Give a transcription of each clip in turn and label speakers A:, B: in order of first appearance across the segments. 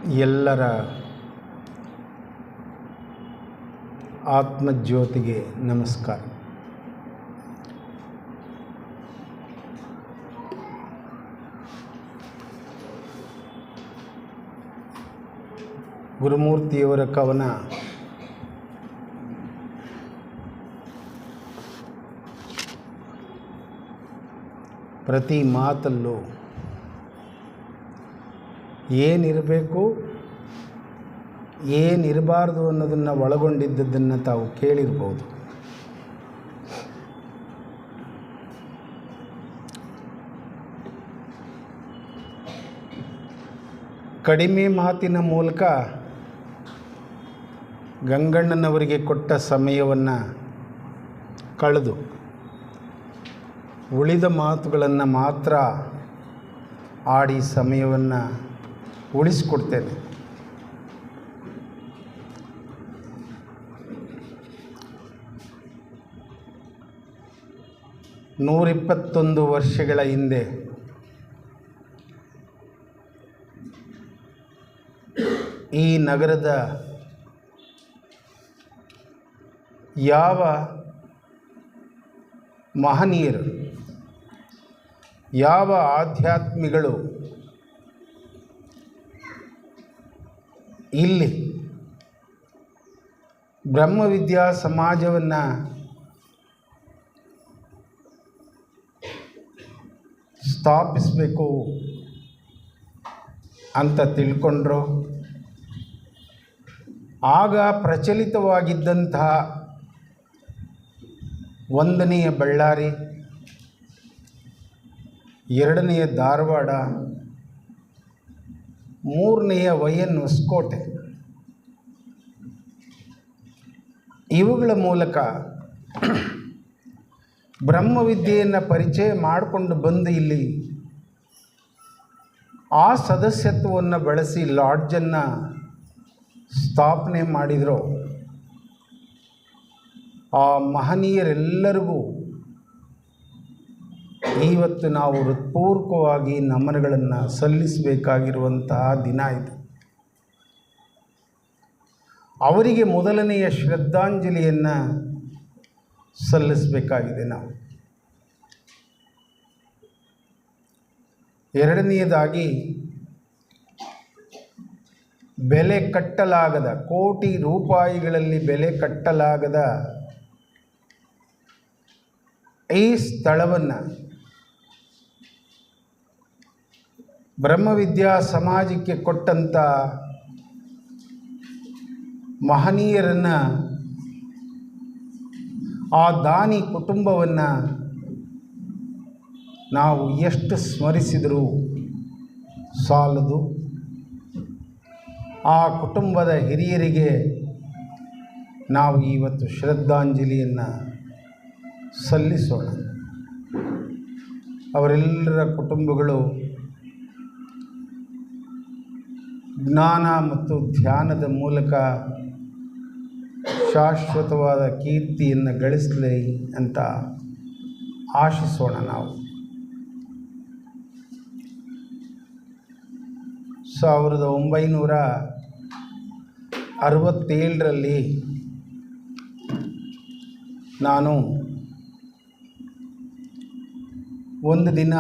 A: ಎಲ್ಲರ ಆತ್ಮಜ್ಯೋತಿಗೆ ನಮಸ್ಕಾರ. ಗುರುಮೂರ್ತಿಯವರ ಕವನ ಪ್ರತಿ ಮಾತಲ್ಲೂ ಏನಿರಬೇಕು ಏನಿರಬಾರ್ದು ಅನ್ನೋದನ್ನು ಒಳಗೊಂಡಿದ್ದನ್ನು ತಾವು ಕೇಳಿರ್ಬೋದು. ಕಡಿಮೆ ಮಾತಿನ ಮೂಲಕ ಗಂಗಣ್ಣನವರಿಗೆ ಕೊಟ್ಟ ಸಮಯವನ್ನು ಕಳೆದು ಉಳಿದ ಮಾತುಗಳನ್ನು ಮಾತ್ರ ಆಡಿ ಸಮಯವನ್ನು ಉಳಿಸಿಕೊಡ್ತೇನೆ. ನೂರಿಪ್ಪತ್ತೊಂದು ವರ್ಷಗಳ ಹಿಂದೆ ಈ ನಗರದ ಯಾವ ಮಹನೀಯರು, ಯಾವ ಆಧ್ಯಾತ್ಮಿಗಳು ಇಲ್ಲಿ ಬ್ರಹ್ಮವಿದ್ಯಾ ಸಮಾಜವನ್ನು ಸ್ಥಾಪಿಸಬೇಕು ಅಂತ ತಿಳ್ಕೊಂಡ್ರು, ಆಗ ಪ್ರಚಲಿತವಾಗಿದ್ದಂತಹ 1ನೆಯ ಬಳ್ಳಾರಿ, 2ನೆಯ ಧಾರವಾಡ, 3ನೆಯ YN ಹೊಸಕೋಟೆ, ಇವುಗಳ ಮೂಲಕ ಬ್ರಹ್ಮವಿದ್ಯೆಯನ್ನು ಪರಿಚಯ ಮಾಡಿಕೊಂಡು ಬಂದು ಇಲ್ಲಿ ಆ ಸದಸ್ಯತ್ವವನ್ನು ಬಳಸಿ ಲಾಡ್ಜನ್ನು ಸ್ಥಾಪನೆ ಮಾಡಿದರು. ಆ ಮಹನೀಯರೆಲ್ಲರಿಗೂ ಇವತ್ತು ನಾವು ಹೃತ್ಪೂರ್ವಕವಾಗಿ ನಮನಗಳನ್ನು ಸಲ್ಲಿಸಬೇಕಾಗಿರುವಂತಹ ದಿನ ಇದು. ಅವರಿಗೆ ಮೊದಲನೆಯ ಶ್ರದ್ಧಾಂಜಲಿಯನ್ನು ಸಲ್ಲಿಸಬೇಕಾಗಿದೆ ನಾವು. ಎರಡನೆಯದಾಗಿ, ಬೆಲೆ ಕಟ್ಟಲಾಗದ, ಕೋಟಿ ರೂಪಾಯಿಗಳಲ್ಲಿ ಬೆಲೆ ಕಟ್ಟಲಾಗದ ಈ ಸ್ಥಳವನ್ನು ಬ್ರಹ್ಮವಿದ್ಯಾ ಸಮಾಜಕ್ಕೆ ಕೊಟ್ಟಂಥ ಮಹನೀಯರನ್ನು, ಆ ದಾನಿ ಕುಟುಂಬವನ್ನು ನಾವು ಎಷ್ಟು ಸ್ಮರಿಸಿದರೂ ಸಾಲದು. ಆ ಕುಟುಂಬದ ಹಿರಿಯರಿಗೆ ನಾವು ಇವತ್ತು ಶ್ರದ್ಧಾಂಜಲಿಯನ್ನು ಸಲ್ಲಿಸೋಣ. ಅವರೆಲ್ಲರ ಕುಟುಂಬಗಳು ಜ್ಞಾನ ಮತ್ತು ಧ್ಯಾನದ ಮೂಲಕ ಶಾಶ್ವತವಾದ ಕೀರ್ತಿಯನ್ನು ಗಳಿಸಲಿ ಅಂತ ಆಶಿಸೋಣ. ನಾವು 1967ರಲ್ಲಿ ನಾನು ಒಂದು ದಿನ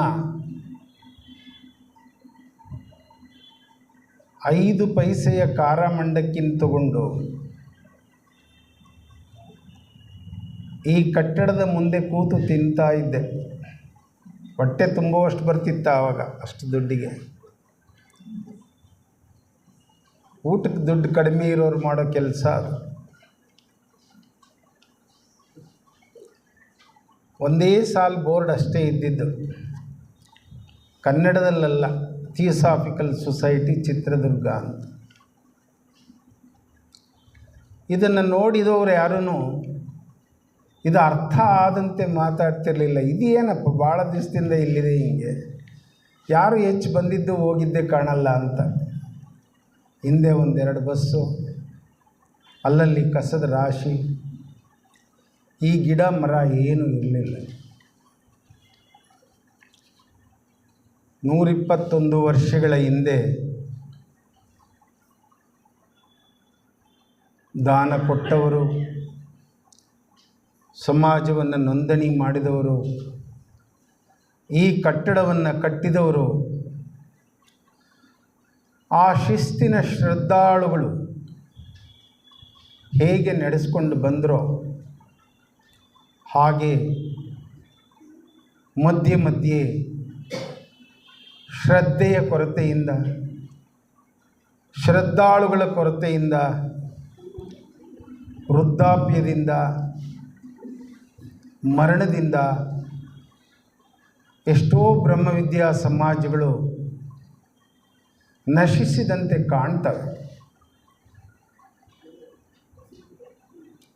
A: 5 ಪೈಸೆಯ ಖಾರ ಮಂಡಕ್ಕಿನ ತಗೊಂಡು ಈ ಕಟ್ಟಡದ ಮುಂದೆ ಕೂತು ತಿಂತಾ ಇದ್ದೆ. ಹೊಟ್ಟೆ ತುಂಬುವಷ್ಟು ಬರ್ತಿತ್ತು ಆವಾಗ, ಅಷ್ಟು ದುಡ್ಡಿಗೆ. ಊಟಕ್ಕೆ ದುಡ್ಡು ಕಡಿಮೆ ಇರೋರು ಮಾಡೋ ಕೆಲಸ ಅದು. ಒಂದೇ ಸಾಲು ಬೋರ್ಡ್ ಅಷ್ಟೇ ಇದ್ದಿದ್ದು, ಕನ್ನಡದಲ್ಲ, ಥಿಯೋಸಾಫಿಕಲ್ ಸೊಸೈಟಿ ಚಿತ್ರದುರ್ಗ ಅಂತ. ಇದನ್ನು ನೋಡಿದವರು ಯಾರೂ ಇದು ಅರ್ಥ ಆದಂತೆ ಮಾತಾಡ್ತಿರಲಿಲ್ಲ. ಇದೇನಪ್ಪ ಭಾಳ ದಿವಸದಿಂದ ಇಲ್ಲಿದೆ, ಹಿಂಗೆ ಯಾರು ಹೆಚ್ಚು ಬಂದಿದ್ದು ಹೋಗಿದ್ದೆ ಕಾಣಲ್ಲ ಅಂತ. ಹಿಂದೆ 1-2 ಬಸ್ಸು, ಅಲ್ಲಲ್ಲಿ ಕಸದ ರಾಶಿ, ಈ ಗಿಡ ಮರ ಏನೂ ಇರಲಿಲ್ಲ. 121 ವರ್ಷಗಳ ಹಿಂದೆ ದಾನ ಕೊಟ್ಟವರು, ಸಮಾಜವನ್ನು ನೋಂದಣಿ ಮಾಡಿದವರು, ಈ ಕಟ್ಟಡವನ್ನು ಕಟ್ಟಿದವರು, ಆ ಶಿಸ್ತಿನ ಶ್ರದ್ಧಾಳುಗಳು ಹೇಗೆ ನಡೆಸ್ಕೊಂಡು ಬಂದರೋ ಹಾಗೆ ಮಧ್ಯೆ ಮಧ್ಯೆ ಶ್ರದ್ಧೆಯ ಕೊರತೆಯಿಂದ, ಶ್ರದ್ಧಾಳುಗಳ ಕೊರತೆಯಿಂದ, ವೃದ್ಧಾಪ್ಯದಿಂದ, ಮರಣದಿಂದ ಎಷ್ಟೋ ಬ್ರಹ್ಮವಿದ್ಯಾ ಸಮಾಜಗಳು ನಶಿಸಿದಂತೆ ಕಾಣ್ತವೆ.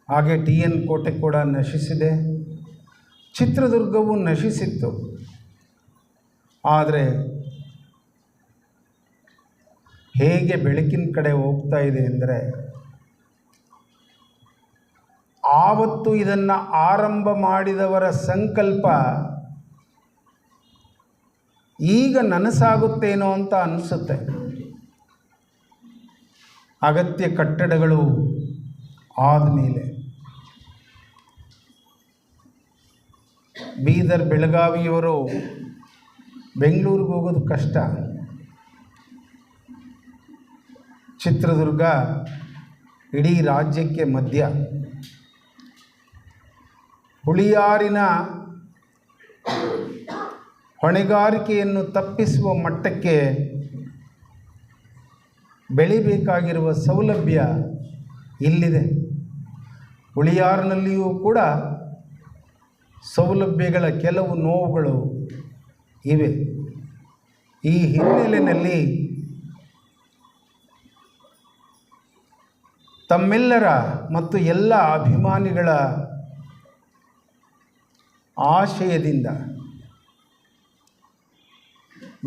A: ಹಾಗೆ TN ಕೋಟೆ ಕೂಡ ನಶಿಸಿದೆ, ಚಿತ್ರದುರ್ಗವು ನಶಿಸಿತ್ತು. ಆದರೆ ಹೇಗೆ ಬೆಳಕಿನ ಕಡೆ ಹೋಗ್ತಾ ಇದೆ ಅಂದರೆ, ಆವತ್ತು ಇದನ್ನು ಆರಂಭ ಮಾಡಿದವರ ಸಂಕಲ್ಪ ಈಗ ನನಸಾಗುತ್ತೇನೋ ಅಂತ ಅನಿಸುತ್ತೆ. ಅಗತ್ಯ ಕಟ್ಟಡಗಳು ಆದಮೇಲೆ ಬೀದರ್ ಬೆಳಗಾವಿಯವರು ಬೆಂಗಳೂರಿಗೆ ಹೋಗೋದು ಕಷ್ಟ. ಚಿತ್ರದುರ್ಗ ಇಡೀ ರಾಜ್ಯಕ್ಕೆ ಮಧ್ಯ. ಹುಳಿಯಾರಿನ ಹೊಣೆಗಾರಿಕೆಯನ್ನು ತಪ್ಪಿಸುವ ಮಟ್ಟಕ್ಕೆ ಬೆಳಿಬೇಕಾಗಿರುವ ಸೌಲಭ್ಯ ಇಲ್ಲಿದೆ. ಹುಳಿಯಾರಿನಲ್ಲಿಯೂ ಕೂಡ ಸೌಲಭ್ಯಗಳ ಕೆಲವು ನೋವುಗಳು ಇವೆ. ಈ ಹಿನ್ನೆಲೆಯಲ್ಲಿ ತಮ್ಮೆಲ್ಲರ ಮತ್ತು ಎಲ್ಲ ಅಭಿಮಾನಿಗಳ ಆಶಯದಿಂದ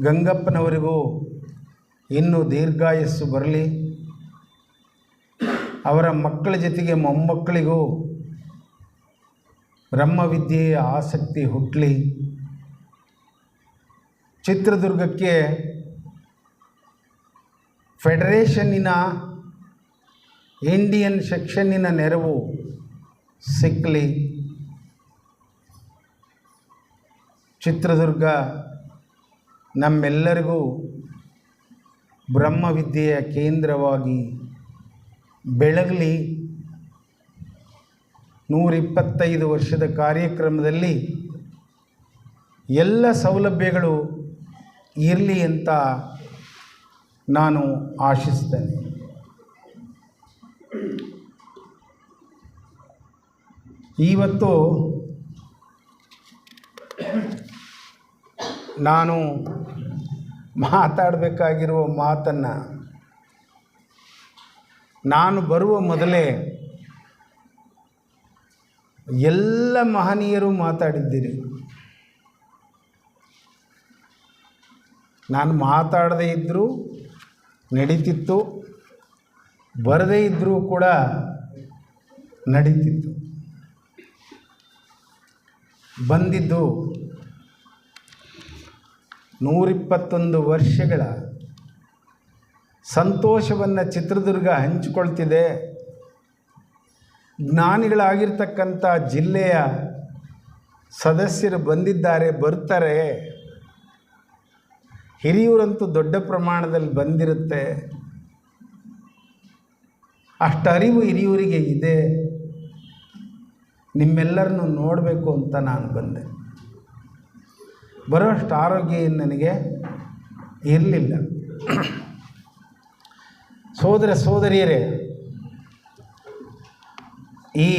A: ಗಂಗಪ್ಪನವರಿಗೂ ಇನ್ನೂ ದೀರ್ಘಾಯಸ್ಸು ಬರಲಿ, ಅವರ ಮಕ್ಕಳ ಜೊತೆಗೆ ಮೊಮ್ಮಕ್ಕಳಿಗೂ ಬ್ರಹ್ಮವಿದ್ಯೆಯ ಆಸಕ್ತಿ ಹುಟ್ಟಲಿ, ಚಿತ್ರದುರ್ಗಕ್ಕೆ ಫೆಡರೇಷನ್ನಿನ ಇಂಡಿಯನ್ ಸೆಕ್ಷನ್ನಿನ ನೆರವು ಸಿಕ್ಕಲಿ, ಚಿತ್ರದುರ್ಗ ನಮ್ಮೆಲ್ಲರಿಗೂ ಬ್ರಹ್ಮವಿದ್ಯೆಯ ಕೇಂದ್ರವಾಗಿ ಬೆಳಗಲಿ. 125 ವರ್ಷದ ಕಾರ್ಯಕ್ರಮದಲ್ಲಿ ಎಲ್ಲ ಸೌಲಭ್ಯಗಳು ಇರಲಿ ಅಂತ ನಾನು ಆಶಿಸ್ತೇನೆ. ಇವತ್ತು ನಾನು ಮಾತಾಡಬೇಕಾಗಿರುವ ಮಾತನ್ನು ನಾನು ಬರುವ ಮೊದಲೇ ಎಲ್ಲ ಮಹನೀಯರು ಮಾತಾಡಿದ್ದೀರಿ. ನಾನು ಮಾತಾಡದೇ ಇದ್ದರೂ ನಡೀತಿತ್ತು, ಬರದೇ ಇದ್ದರೂ ಕೂಡ ನಡೀತಿತ್ತು. ಬಂದಿದ್ದು 121 ವರ್ಷಗಳ ಸಂತೋಷವನ್ನು ಚಿತ್ರದುರ್ಗ ಹಂಚಿಕೊಳ್ತಿದೆ. ಜ್ಞಾನಿಗಳಾಗಿರ್ತಕ್ಕಂಥ ಜಿಲ್ಲೆಯ ಸದಸ್ಯರು ಬಂದಿದ್ದಾರೆ, ಬರ್ತಾರೆ. ಹಿರಿಯೂರಂತೂ ದೊಡ್ಡ ಪ್ರಮಾಣದಲ್ಲಿ ಬಂದಿರುತ್ತೆ. ಅಷ್ಟು ಅರಿವು ಹಿರಿಯೂರಿಗೆ ಇದೆ. ನಿಮ್ಮೆಲ್ಲರನ್ನು ನೋಡಬೇಕು ಅಂತ ನಾನು ಬಂದೆ. ಬರೋಷ್ಟು ಆರೋಗ್ಯ ನನಗೆ ಇರಲಿಲ್ಲ. ಸೋದರ ಸೋದರಿಯರೇ, ಈ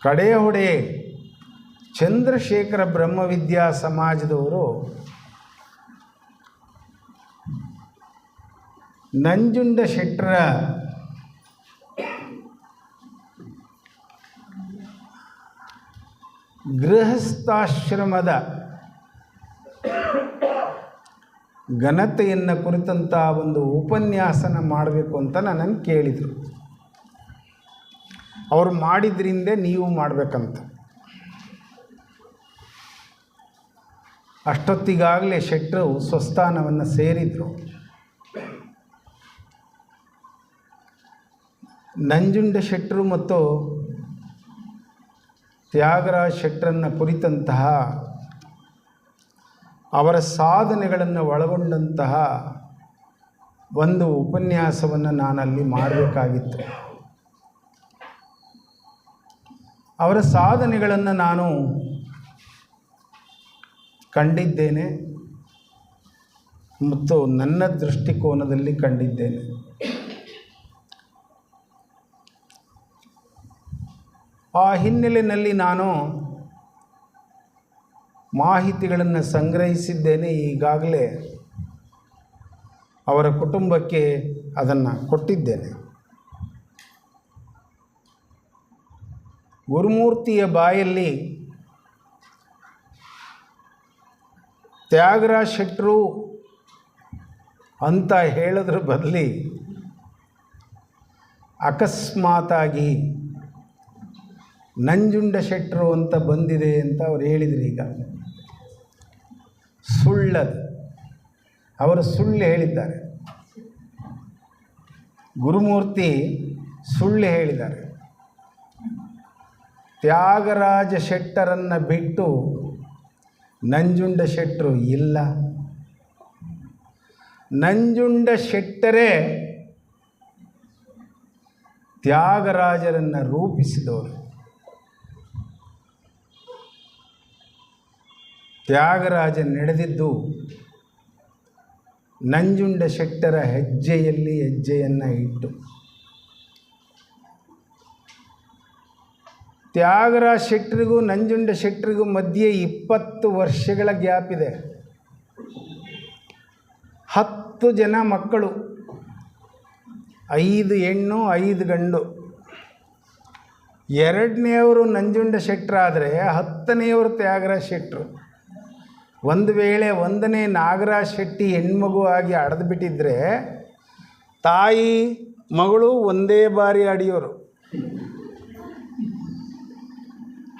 A: ಕಡೆಯಹೊಡೆ ಚಂದ್ರಶೇಖರ ಬ್ರಹ್ಮವಿದ್ಯಾ ಸಮಾಜದವರು ನಂಜುಂಡ ಶೆಟ್ಟರ ಗೃಹಸ್ಥಾಶ್ರಮದ ಘನತೆಯನ್ನು ಕುರಿತಂಥ ಒಂದು ಉಪನ್ಯಾಸನ ಮಾಡಬೇಕು ಅಂತ ನನ್ನನ್ನು ಕೇಳಿದರು. ಅವರು ಮಾಡಿದ್ರಿಂದ ನೀವು ಮಾಡಬೇಕಂತ. ಅಷ್ಟೊತ್ತಿಗಾಗಲೇ ಶೆಟ್ಟರು ಸ್ವಸ್ಥಾನವನ್ನು ಸೇರಿದರು. ನಂಜುಂಡ ಶೆಟ್ಟರು ಮತ್ತು ತ್ಯಾಗರಾಜ ಶೆಟ್ಟರನ್ನು ಕುರಿತಂತಹ ಅವರ ಸಾಧನೆಗಳನ್ನು ಒಳಗೊಂಡಂತಹ ಒಂದು ಉಪನ್ಯಾಸವನ್ನು ನಾನಲ್ಲಿ ಮಾಡಬೇಕಾಗಿತ್ತು. ಅವರ ಸಾಧನೆಗಳನ್ನು ನಾನು ಕಂಡಿದ್ದೇನೆ ಮತ್ತು ನನ್ನ ದೃಷ್ಟಿಕೋನದಲ್ಲಿ ಕಂಡಿದ್ದೇನೆ. ಆ ಹಿನ್ನೆಲೆಯಲ್ಲಿ ನಾನು ಮಾಹಿತಿಗಳನ್ನು ಸಂಗ್ರಹಿಸಿದ್ದೇನೆ. ಈಗಾಗಲೇ ಅವರ ಕುಟುಂಬಕ್ಕೆ ಅದನ್ನು ಕೊಟ್ಟಿದ್ದೇನೆ. ಗುರುಮೂರ್ತಿಯ ಬಾಯಲ್ಲಿ ತ್ಯಾಗರಾಜ ಶೆಟ್ಟರು ಅಂತ ಹೇಳೋದ್ರ ಬದಲಿ ಅಕಸ್ಮಾತಾಗಿ ನಂಜುಂಡ ಶೆಟ್ಟರು ಅಂತ ಬಂದಿದೆ ಅಂತ ಅವ್ರು ಹೇಳಿದರು. ಈಗ ಸುಳ್ಳದು, ಅವರು ಸುಳ್ಳು ಹೇಳಿದ್ದಾರೆ. ಗುರುಮೂರ್ತಿ ಸುಳ್ಳು ಹೇಳಿದ್ದಾರೆ. ತ್ಯಾಗರಾಜ ಶೆಟ್ಟರನ್ನು ಬಿಟ್ಟು ನಂಜುಂಡ ಶೆಟ್ಟರು ಇಲ್ಲ. ನಂಜುಂಡ ಶೆಟ್ಟರೇ ತ್ಯಾಗರಾಜರನ್ನು ರೂಪಿಸಿದವರು. ತ್ಯಾಗರಾಜ ನಡೆದಿದ್ದು ನಂಜುಂಡ ಶೆಟ್ಟರ ಹೆಜ್ಜೆಯಲ್ಲಿ ಹೆಜ್ಜೆಯನ್ನು ಇಟ್ಟು. ತ್ಯಾಗರಾಜ ಶೆಟ್ಟರಿಗೂ ನಂಜುಂಡ ಶೆಟ್ಟರಿಗೂ ಮಧ್ಯೆ 20 ವರ್ಷಗಳ ಗ್ಯಾಪ್ ಇದೆ. 10 ಜನ ಮಕ್ಕಳು, 5 ಹೆಣ್ಣು 5 ಗಂಡು. 2ನೇವರು ನಂಜುಂಡ ಶೆಟ್ಟರಾದರೆ 10ನೇವರು ತ್ಯಾಗರಾಜ ಶೆಟ್ಟರು. ಒಂದು ವೇಳೆ 1ನೇ ನಾಗರಾಜ ಶೆಟ್ಟಿ ಹೆಣ್ಮಗು ಆಗಿ ಅಡೆದು ಬಿಟ್ಟಿದ್ದರೆ ತಾಯಿ ಮಗಳು ಒಂದೇ ಬಾರಿ ಅಡಿಯೋರು.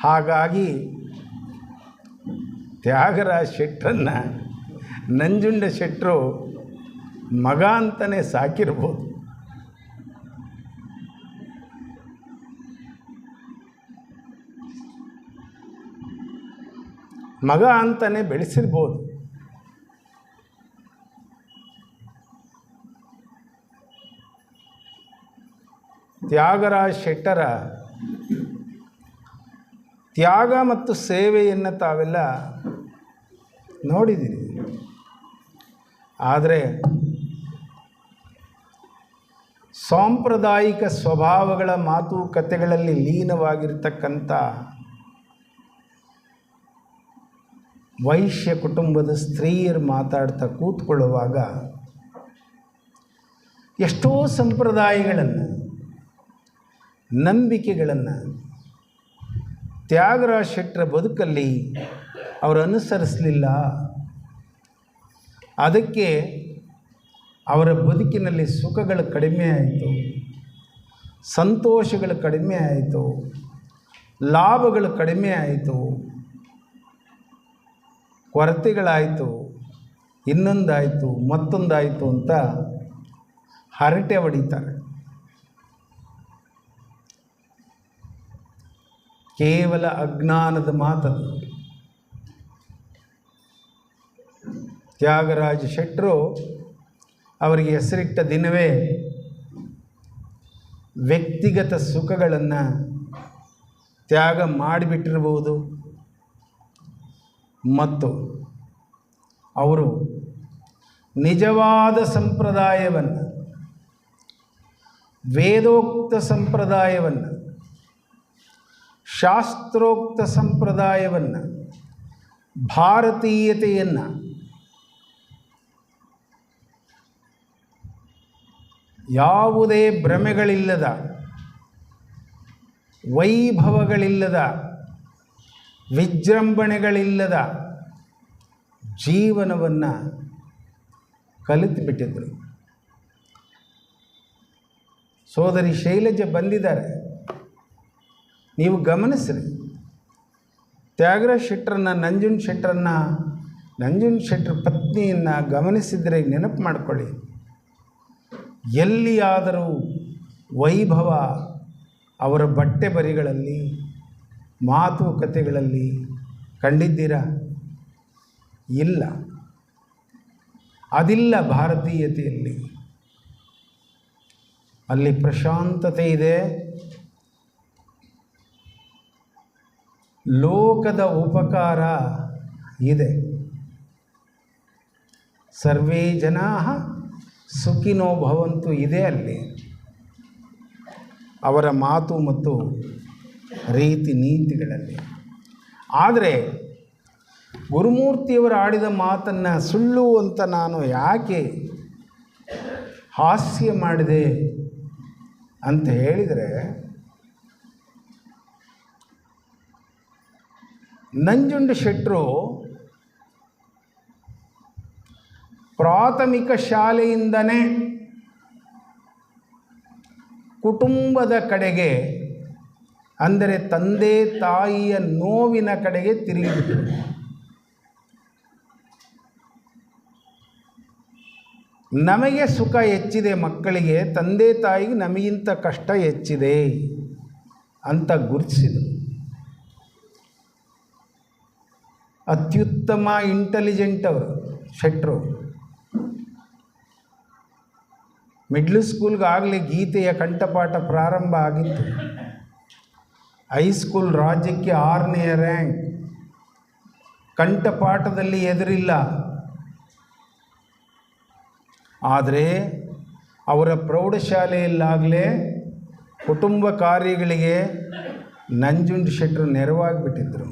A: ಹಾಗಾಗಿ ತ್ಯಾಗರಾಜ ಶೆಟ್ಟರನ್ನು ನಂಜುಂಡ ಶೆಟ್ಟರು ಮಗ ಅಂತಲೇ ಸಾಕಿರ್ಬೋದು. ಮಗ ಅಂತಲೇ ಬೆಳೆಸಿರ್ಬೋದು. ತ್ಯಾಗರಾಜ ಶೆಟ್ಟರ ತ್ಯಾಗ ಮತ್ತು ಸೇವೆಯನ್ನು ತಾವೆಲ್ಲ ನೋಡಿದ್ದೀರಿ. ಆದರೆ ಸಾಂಪ್ರದಾಯಿಕ ಸ್ವಭಾವಗಳ ಮಾತುಕತೆಗಳಲ್ಲಿ ಲೀನವಾಗಿರ್ತಕ್ಕಂಥ ವೈಶ್ಯ ಕುಟುಂಬದ ಸ್ತ್ರೀಯರು ಮಾತಾಡ್ತಾ ಕೂತ್ಕೊಳ್ಳುವಾಗ ಎಷ್ಟೋ ಸಂಪ್ರದಾಯಗಳನ್ನು, ನಂಬಿಕೆಗಳನ್ನು ತ್ಯಾಗರಾಜ ಶೆಟ್ಟರ ಬದುಕಲ್ಲಿ ಅವರು ಅನುಸರಿಸಲಿಲ್ಲ. ಅದಕ್ಕೆ ಅವರ ಬದುಕಿನಲ್ಲಿ ಸುಖಗಳು ಕಡಿಮೆ ಆಯಿತು, ಸಂತೋಷಗಳು ಕಡಿಮೆ ಆಯಿತು, ಲಾಭಗಳು ಕಡಿಮೆ ಆಯಿತು, ಕೊರತೆಗಳಾಯಿತು, ಇನ್ನೊಂದಾಯಿತು, ಮತ್ತೊಂದಾಯಿತು ಅಂತ ಹರಟೆ ಹೊಡಿತಾರೆ. ಕೇವಲ ಅಜ್ಞಾನದ ಮಾತದು. ತ್ಯಾಗರಾಜ ಶೆಟ್ಟರು ಅವರಿಗೆ ಹೆಸರಿಟ್ಟ ದಿನವೇ ವ್ಯಕ್ತಿಗತ ಸುಖಗಳನ್ನು ತ್ಯಾಗ ಮಾಡಿಬಿಟ್ಟಿರಬಹುದು ಮತ್ತು ಅವರು ನಿಜವಾದ ಸಂಪ್ರದಾಯವನ್ನು, ವೇದೋಕ್ತ ಸಂಪ್ರದಾಯವನ್ನು, ಶಾಸ್ತ್ರೋಕ್ತ ಸಂಪ್ರದಾಯವನ್ನು, ಭಾರತೀಯತೆಯನ್ನು ಯಾವುದೇ ಭ್ರಮೆಗಳಿಲ್ಲದ, ವೈಭವಗಳಿಲ್ಲದ, ವಿಜೃಂಭಣೆಗಳಿಲ್ಲದ ಜೀವನವನ್ನು ಕಲಿತುಬಿಟ್ಟಿದ್ದರು. ಸೋದರಿ ಶೈಲಜಾ ಬಂದಿದ್ದಾರೆ, ನೀವು ಗಮನಿಸ್ರಿ. ತ್ಯಾಗರಾಜ ಶೆಟ್ಟರನ್ನು, ನಂಜುಂಡ ಶೆಟ್ಟರ ಪತ್ನಿಯನ್ನು ಗಮನಿಸಿದರೆ ನೆನಪು ಮಾಡಿಕೊಳ್ಳಿ. ಎಲ್ಲಿಯಾದರೂ ವೈಭವ ಅವರ ಬಟ್ಟೆ ಬರಿಗಳಲ್ಲಿ, ಮಾತುಕತೆಗಳಲ್ಲಿ ಕಂಡಿದ್ದೀರಾ? ಇಲ್ಲ, ಅದಿಲ್ಲ ಭಾರತೀಯತೆಯಲ್ಲಿ. ಅಲ್ಲಿ ಪ್ರಶಾಂತತೆ ಇದೆ, ಲೋಕದ ಉಪಕಾರ ಇದೆ. ಸರ್ವೇ ಜನಾಃ ಸುಖಿನೋ ಭವಂತು ಇದೆ ಅಲ್ಲಿ. ಅವರ ಮಾತು ಮತ್ತು ರೀತಿ ನೀತಿಗಳಲ್ಲಿ. ಆದರೆ ಗುರುಮೂರ್ತಿಯವರು ಆಡಿದ ಮಾತನ್ನು ಸುಳ್ಳು ಅಂತ ನಾನು ಯಾಕೆ ಹಾಸ್ಯ ಮಾಡಿದೆ ಅಂತ ಹೇಳಿದರೆ, ನಂಜುಂಡಶೆಟ್ಟರು ಪ್ರಾಥಮಿಕ ಶಾಲೆಯಿಂದನೇ ಕುಟುಂಬದ ಕಡೆಗೆ, ಅಂದರೆ ತಂದೆ ತಾಯಿಯ ನೋವಿನ ಕಡೆಗೆ ತಿರುಗಿಬಿಟ್ರು. ನಮಗೆ ಸುಖ ಹೆಚ್ಚಿದೆ ಮಕ್ಕಳಿಗೆ, ತಂದೆ ತಾಯಿಗೆ ನಮಗಿಂತ ಕಷ್ಟ ಹೆಚ್ಚಿದೆ ಅಂತ ಗುರುತಿಸಿದರು. ಅತ್ಯುತ್ತಮ ಇಂಟೆಲಿಜೆಂಟ್ ಅವರು ಶೆಟ್ಟರು. ಮಿಡ್ಲ್ ಸ್ಕೂಲ್ಗಾಗಲೇ ಗೀತೆಯ ಕಂಠಪಾಠ ಪ್ರಾರಂಭ ಆಗಿತ್ತು. ಹೈಸ್ಕೂಲ್ ರಾಜ್ಯಕ್ಕೆ 6ನೇ ರ್ಯಾಂಕ್. ಕಂಠಪಾಠದಲ್ಲಿ ಎದುರಿಲ್ಲ. ಆದರೆ ಅವರ ಪ್ರೌಢಶಾಲೆಯಲ್ಲಾಗಲೇ ಕುಟುಂಬ ಕಾರ್ಯಗಳಿಗೆ ನಂಜುಂಡಶೆಟ್ಟರು ನೆರವಾಗಿಬಿಟ್ಟಿದ್ದರು.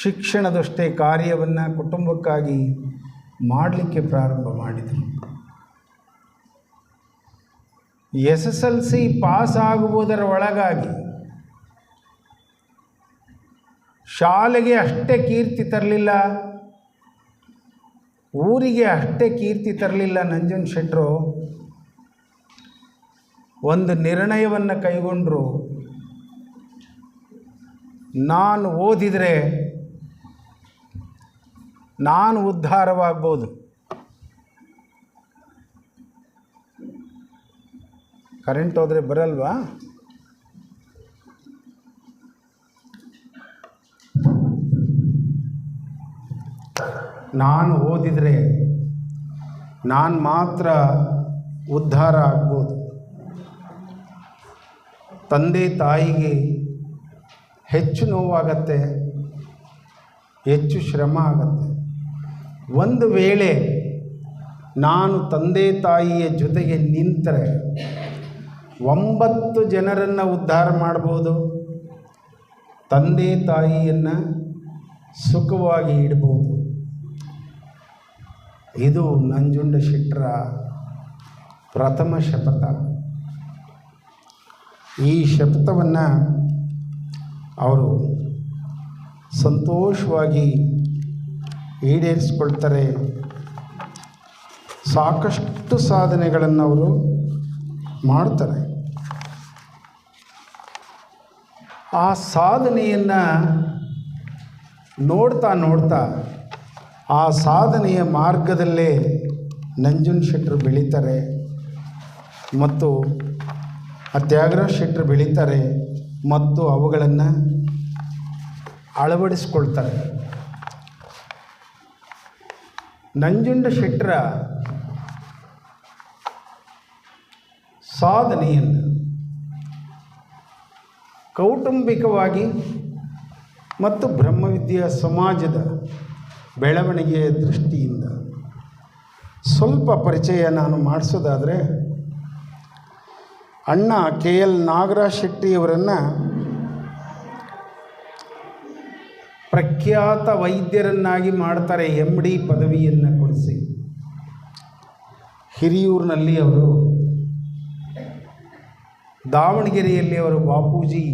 A: ಶಿಕ್ಷಣದಷ್ಟೇ ಕಾರ್ಯವನ್ನು ಕುಟುಂಬಕ್ಕಾಗಿ ಮಾಡಲಿಕ್ಕೆ ಪ್ರಾರಂಭ ಮಾಡಿದರು. SSLC ಪಾಸ್ ಆಗುವುದರ ಒಳಗಾಗಿ ಶಾಲೆಗೆ ಅಷ್ಟೇ ಕೀರ್ತಿ ತರಲಿಲ್ಲ, ಊರಿಗೆ ಅಷ್ಟೇ ಕೀರ್ತಿ ತರಲಿಲ್ಲ. ನಂಜುಂಡಶೆಟ್ಟರು ಒಂದು ನಿರ್ಣಯವನ್ನು ಕೈಗೊಂಡರು. ನಾನು ಓದಿದರೆ ನಾನು ಉದ್ಧಾರವಾಗ್ಬೋದು. ಕರೆಂಟ್ ಹೋದರೆ ಬರಲ್ವಾ? ನಾನು ಓದಿದರೆ ನಾನು ಮಾತ್ರ ಉದ್ಧಾರ ಆಗ್ಬೋದು. ತಂದೆ ತಾಯಿಗೆ ಹೆಚ್ಚು ನೋವಾಗತ್ತೆ, ಹೆಚ್ಚು ಶ್ರಮ ಆಗತ್ತೆ. ಒಂದು ವೇಳೆ ನಾನು ತಂದೆ ತಾಯಿಯ ಜೊತೆಗೆ ನಿಂತರೆ 9 ಜನರನ್ನು ಉದ್ಧಾರ ಮಾಡ್ಬೋದು, ತಂದೆ ತಾಯಿಯನ್ನು ಸುಖವಾಗಿ ಇಡ್ಬೋದು. ಇದು ನಂಜುಂಡಶೆಟ್ಟರ ಪ್ರಥಮ ಶಪಥ. ಈ ಶಪಥವನ್ನು ಅವರು ಸಂತೋಷವಾಗಿ ಈಡೇರಿಸ್ಕೊಳ್ತಾರೆ. ಸಾಕಷ್ಟು ಸಾಧನೆಗಳನ್ನು ಅವರು ಮಾಡ್ತಾರೆ. ಆ ಸಾಧನೆಯನ್ನು ನೋಡ್ತಾ ನೋಡ್ತಾ ಆ ಸಾಧನೆಯ ಮಾರ್ಗದಲ್ಲೇ ನಂಜುಂಡಶೆಟ್ಟರು ಬೆಳೀತಾರೆ ಮತ್ತು ಆ ತ್ಯಾಗರಾಜ ಶೆಟ್ಟರು ಬೆಳೀತಾರೆ ಮತ್ತು ಅವುಗಳನ್ನು ಅಳವಡಿಸ್ಕೊಳ್ತಾರೆ. ನಂಜುಂಡಶೆಟ್ಟರ ಸಾಧನೆಯನ್ನು ಕೌಟುಂಬಿಕವಾಗಿ ಮತ್ತು ಬ್ರಹ್ಮವಿದ್ಯಾ ಸಮಾಜದ ಬೆಳವಣಿಗೆಯ ದೃಷ್ಟಿಯಿಂದ ಸ್ವಲ್ಪ ಪರಿಚಯ ನಾನು ಮಾಡಿಸೋದಾದರೆ, ಅಣ್ಣ KL ನಾಗರಾಜ ಶೆಟ್ಟಿಯವರನ್ನು ಪ್ರಖ್ಯಾತ ವೈದ್ಯರನ್ನಾಗಿ ಮಾಡ್ತಾರೆ. MD ಪದವಿಯನ್ನು ಕೊಡಿಸಿ ಹಿರಿಯೂರಿನಲ್ಲಿ ಅವರು, ದಾವಣಗೆರೆಯಲ್ಲಿ ಅವರು ಬಾಪೂಜಿ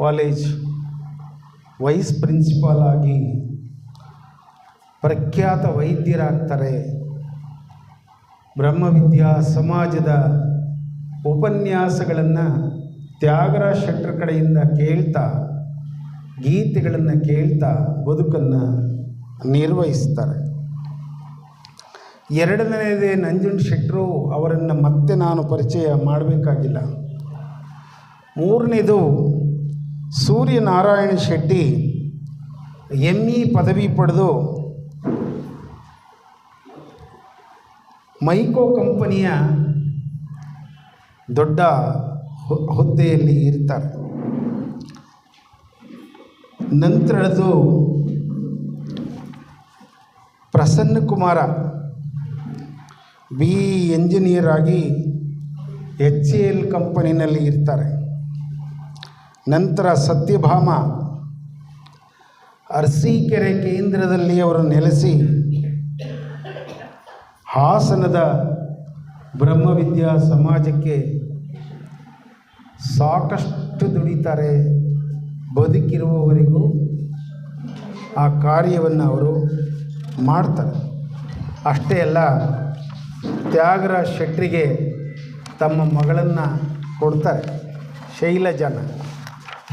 A: ಕಾಲೇಜ್ ವೈಸ್ ಪ್ರಿನ್ಸಿಪಾಲ್ ಆಗಿ ಪ್ರಖ್ಯಾತ ವೈದ್ಯರಾಗ್ತಾರೆ. ಬ್ರಹ್ಮವಿದ್ಯಾ ಸಮಾಜದ ಉಪನ್ಯಾಸಗಳನ್ನು ತ್ಯಾಗರಾಜ ಶೆಟ್ಟರ ಕಡೆಯಿಂದ ಕೇಳ್ತಾ, ಗೀತೆಗಳನ್ನು ಕೇಳ್ತಾ ಬದುಕನ್ನು ನಿರ್ವಹಿಸ್ತಾರೆ. ಎರಡನೇದೇ ನಂಜುಂಡ ಶೆಟ್ಟರು, ಅವರನ್ನು ಮತ್ತೆ ನಾನು ಪರಿಚಯ ಮಾಡಬೇಕಾಗಿಲ್ಲ. ಮೂರನೇದು ಸೂರ್ಯನಾರಾಯಣ ಶೆಟ್ಟಿ, ME ಪದವಿ ಪಡೆದು ಮೈಕೋ ಕಂಪನಿಯ ದೊಡ್ಡ ಹುದ್ದೆಯಲ್ಲಿ ಇರ್ತಾರೆ. ನಂತರದ್ದು ಪ್ರಸನ್ನ ಕುಮಾರ, BE ಎಂಜಿನಿಯರ್ ಆಗಿ HCL ಕಂಪನಿನಲ್ಲಿ ಇರ್ತಾರೆ. ನಂತರ ಸತ್ಯಭಾಮ, ಅರಸೀಕೆರೆ ಕೇಂದ್ರದಲ್ಲಿ ಅವರು ನೆಲೆಸಿ ಹಾಸನದ ಬ್ರಹ್ಮವಿದ್ಯಾ ಸಮಾಜಕ್ಕೆ ಸಾಕಷ್ಟು ದುಡಿತಾರೆ. ಬದುಕಿರುವವರೆಗೂ ಆ ಕಾರ್ಯವನ್ನು ಅವರು ಮಾಡ್ತಾರೆ. ಅಷ್ಟೇ ಅಲ್ಲ, ತ್ಯಾಗರಾಜ ಶೆಟ್ಟರಿಗೆ ತಮ್ಮ ಮಗಳನ್ನು ಕೊಡ್ತಾರೆ, ಶೈಲಜಾನ.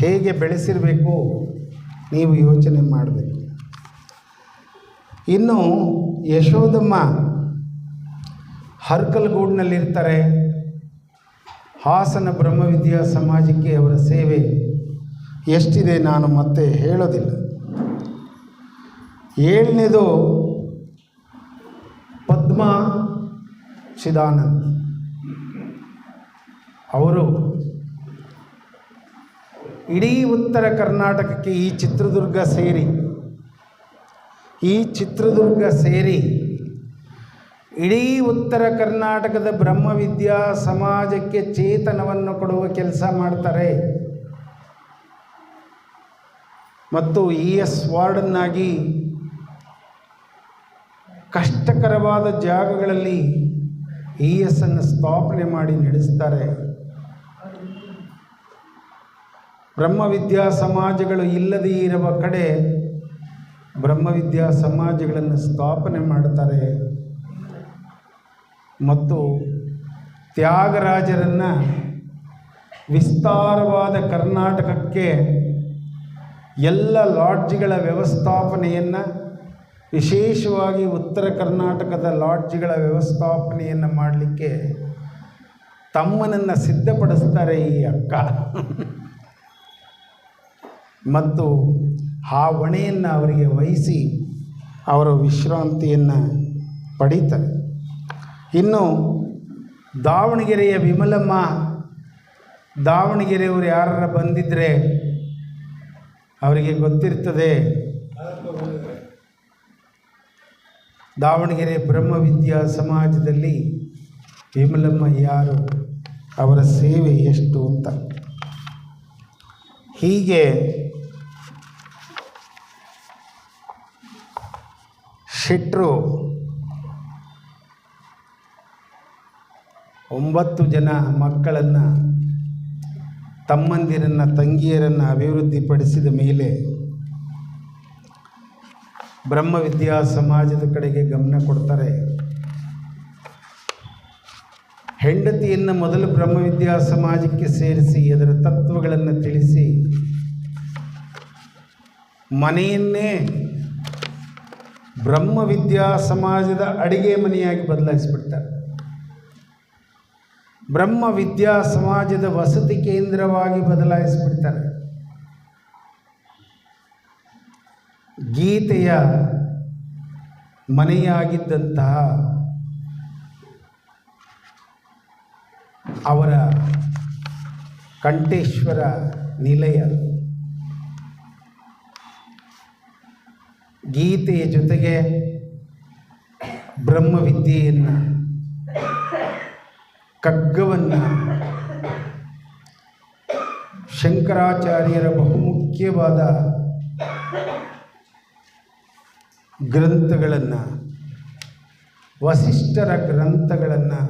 A: ಹೇಗೆ ಬೆಳೆಸಿರಬೇಕು ನೀವು ಯೋಚನೆ ಮಾಡಬೇಕು. ಇನ್ನು ಯಶೋದಮ್ಮ ಹರ್ಕಲ್ಗೂಡಿನಲ್ಲಿರ್ತಾರೆ. ಹಾಸನ ಬ್ರಹ್ಮವಿದ್ಯಾ ಸಮಾಜಕ್ಕೆ ಅವರ ಸೇವೆ ಎಷ್ಟಿದೆ ನಾನು ಮತ್ತೆ ಹೇಳೋದಿಲ್ಲ. ಏಳನೇದು ಪದ್ಮಾ ಚಿದಾನಂದ್. ಅವರು ಇಡೀ ಉತ್ತರ ಕರ್ನಾಟಕಕ್ಕೆ ಈ ಚಿತ್ರದುರ್ಗ ಸೇರಿ ಇಡೀ ಉತ್ತರ ಕರ್ನಾಟಕದ ಬ್ರಹ್ಮವಿದ್ಯಾ ಸಮಾಜಕ್ಕೆ ಚೇತನವನ್ನು ಕೊಡುವ ಕೆಲಸ ಮಾಡ್ತಾರೆ. ಮತ್ತು ES ವಾರ್ಡನ್ನಾಗಿ ಕಷ್ಟಕರವಾದ ಜಾಗಗಳಲ್ಲಿ ES ಅನ್ನು ಸ್ಥಾಪನೆ ಮಾಡಿ ನಡೆಸ್ತಾರೆ. ಬ್ರಹ್ಮವಿದ್ಯಾ ಸಮಾಜಗಳು ಇಲ್ಲದೇ ಇರುವ ಕಡೆ ಬ್ರಹ್ಮವಿದ್ಯಾ ಸಮಾಜಗಳನ್ನು ಸ್ಥಾಪನೆ ಮಾಡ್ತಾರೆ. ಮತ್ತು ತ್ಯಾಗರಾಜರನ್ನು ವಿಸ್ತಾರವಾದ ಕರ್ನಾಟಕಕ್ಕೆ ಎಲ್ಲ ಲಾಡ್ಜ್ಗಳ ವ್ಯವಸ್ಥಾಪನೆಯನ್ನು, ವಿಶೇಷವಾಗಿ ಉತ್ತರ ಕರ್ನಾಟಕದ ಲಾಡ್ಜ್ಗಳ ವ್ಯವಸ್ಥಾಪನೆಯನ್ನು ಮಾಡಲಿಕ್ಕೆ ತಮ್ಮನನ್ನು ಸಿದ್ಧಪಡಿಸ್ತಾರೆ ಈ ಅಕ್ಕ. ಮತ್ತು ಆ ಹೊಣೆಯನ್ನು ಅವರಿಗೆ ವಹಿಸಿ ಅವರ ವಿಶ್ರಾಂತಿಯನ್ನು ಪಡೀತಾರೆ. ಇನ್ನು ದಾವಣಗೆರೆಯ ವಿಮಲಮ್ಮ, ದಾವಣಗೆರೆಯವರು ಯಾರು ಬಂದಿದ್ದರೆ ಅವರಿಗೆ ಗೊತ್ತಿರ್ತದೆ. ದಾವಣಗೆರೆ ಬ್ರಹ್ಮವಿದ್ಯಾ ಸಮಾಜದಲ್ಲಿ ವಿಮಲಮ್ಮ ಯಾರು, ಅವರ ಸೇವೆ ಎಷ್ಟು ಅಂತ. ಹೀಗೆ ಶೆಟ್ಟರು 9 ಜನ ಮಕ್ಕಳನ್ನು, ತಮ್ಮಂದಿರನ್ನು, ತಂಗಿಯರನ್ನು ಅಭಿವೃದ್ಧಿಪಡಿಸಿದ ಮೇಲೆ ಬ್ರಹ್ಮವಿದ್ಯಾ ಸಮಾಜದ ಕಡೆಗೆ ಗಮನ ಕೊಡ್ತಾರೆ. ಹೆಂಡತಿಯನ್ನು ಮೊದಲು ಬ್ರಹ್ಮವಿದ್ಯಾ ಸಮಾಜಕ್ಕೆ ಸೇರಿಸಿ ಅದರ ತತ್ವಗಳನ್ನು ತಿಳಿಸಿ ಮನೆಯನ್ನೇ ಬ್ರಹ್ಮವಿದ್ಯಾ ಸಮಾಜದ ಅಡಿಗೆ ಮನೆಯಾಗಿ ಬದಲಾಯಿಸಿಬಿಡ್ತಾರೆ. ಬ್ರಹ್ಮವಿದ್ಯಾ ಸಮಾಜದ ವಸತಿ ಕೇಂದ್ರವಾಗಿ ಬದಲಾಯಿಸಿಬಿಡ್ತಾರೆ. ಗೀತೆಯ ಮನೆಯಾಗಿದ್ದಂತಹ ಅವರ ಕಂಠೇಶ್ವರ ನಿಲಯ ಗೀತೆಯ ಜೊತೆಗೆ ಬ್ರಹ್ಮವಿದ್ಯೆಯನ್ನು, ಕಗ್ಗವನ್ನು, ಶಂಕರಾಚಾರ್ಯರ ಬಹುಮುಖ್ಯವಾದ ಗ್ರಂಥಗಳನ್ನು, ವಸಿಷ್ಠರ ಗ್ರಂಥಗಳನ್ನು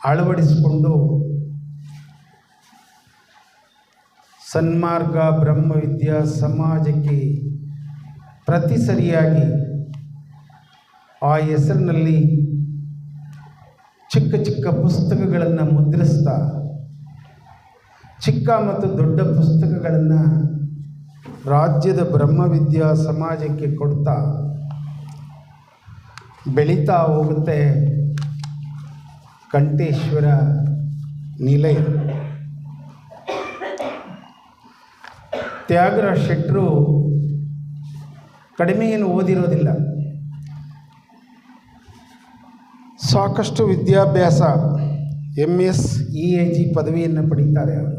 A: ಅಳವಡಿಸಿಕೊಂಡು ಸನ್ಮಾರ್ಗ ಬ್ರಹ್ಮವಿದ್ಯಾ ಸಮಾಜಕ್ಕೆ ಪ್ರತಿ ಸರಿಯಾಗಿ ಆ ಹೆಸರಿನಲ್ಲಿ ಚಿಕ್ಕ ಚಿಕ್ಕ ಪುಸ್ತಕಗಳನ್ನು ಮುದ್ರಿಸ್ತಾ, ಚಿಕ್ಕ ಮತ್ತು ದೊಡ್ಡ ಪುಸ್ತಕಗಳನ್ನು ರಾಜ್ಯದ ಬ್ರಹ್ಮವಿದ್ಯಾ ಸಮಾಜಕ್ಕೆ ಕೊಡ್ತಾ ಬೆಳೀತಾ ಹೋಗುತ್ತೆ ಕಂಠೇಶ್ವರ ನಿಲಯ. ತ್ಯಾಗರಾಜ ಶೆಟ್ಟರು ಕಡಿಮೆ ಏನು ಓದಿರೋದಿಲ್ಲ, ಸಾಕಷ್ಟು ವಿದ್ಯಾಭ್ಯಾಸ MS EAG ಪದವಿಯನ್ನು ಪಡೀತಾರೆ. ಅವರು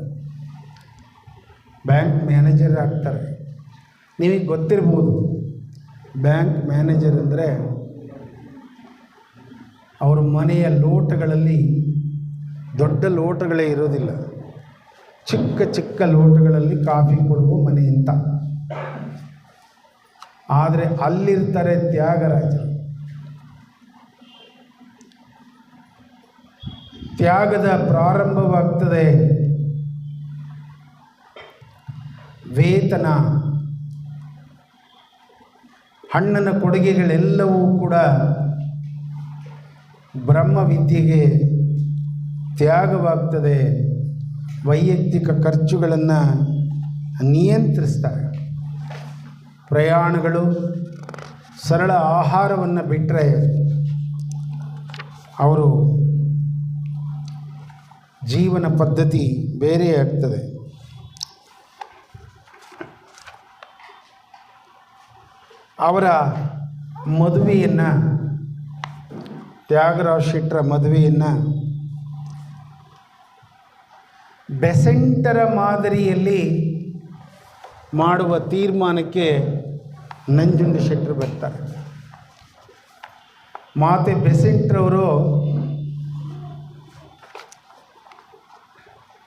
A: ಬ್ಯಾಂಕ್ ಮ್ಯಾನೇಜರ್ ಆಗ್ತಾರೆ. ನಿಮಗೆ ಗೊತ್ತಿರ್ಬೋದು, ಬ್ಯಾಂಕ್ ಮ್ಯಾನೇಜರ್ ಅಂದರೆ ಅವ್ರ ಮನೆಯ ಲೋಟಗಳಲ್ಲಿ ದೊಡ್ಡ ಲೋಟಗಳೇ ಇರೋದಿಲ್ಲ, ಚಿಕ್ಕ ಚಿಕ್ಕ ಲೋಟಗಳಲ್ಲಿ ಕಾಫಿ ಕೊಡುವ ಮನೆ ಅಂತ. ಆದರೆ ಅಲ್ಲಿರ್ತಾರೆ ತ್ಯಾಗರಾಜರು. ತ್ಯಾಗದ ಪ್ರಾರಂಭವಾಗ್ತದೆ ವೇತನ, ಅಣ್ಣನ ಕೊಡುಗೆಗಳೆಲ್ಲವೂ ಕೂಡ ಬ್ರಹ್ಮವಿದ್ಯೆಗೆ ತ್ಯಾಗವಾಗ್ತದೆ. ವೈಯಕ್ತಿಕ ಖರ್ಚುಗಳನ್ನು ನಿಯಂತ್ರಿಸ್ತಾರೆ. ಪ್ರಯಾಣಗಳು, ಸರಳ ಆಹಾರವನ್ನು ಬಿಟ್ಟರೆ ಅವರು ಜೀವನ ಪದ್ಧತಿ ಬೇರೆ ಆಗ್ತದೆ. ಅವರ ಮದುವೆಯನ್ನು, ತ್ಯಾಗರಾಜ ಶೆಟ್ಟರ ಮದುವೆಯನ್ನು ಬೆಸೆಂಟರ ಮಾದರಿಯಲ್ಲಿ ಮಾಡುವ ತೀರ್ಮಾನಕ್ಕೆ ನಂಜುಂಡ ಶೆಟ್ಟರು ಬರ್ತಾರೆ. ಮಾತೆ ಬೆಸೆಂಟ್ರವರು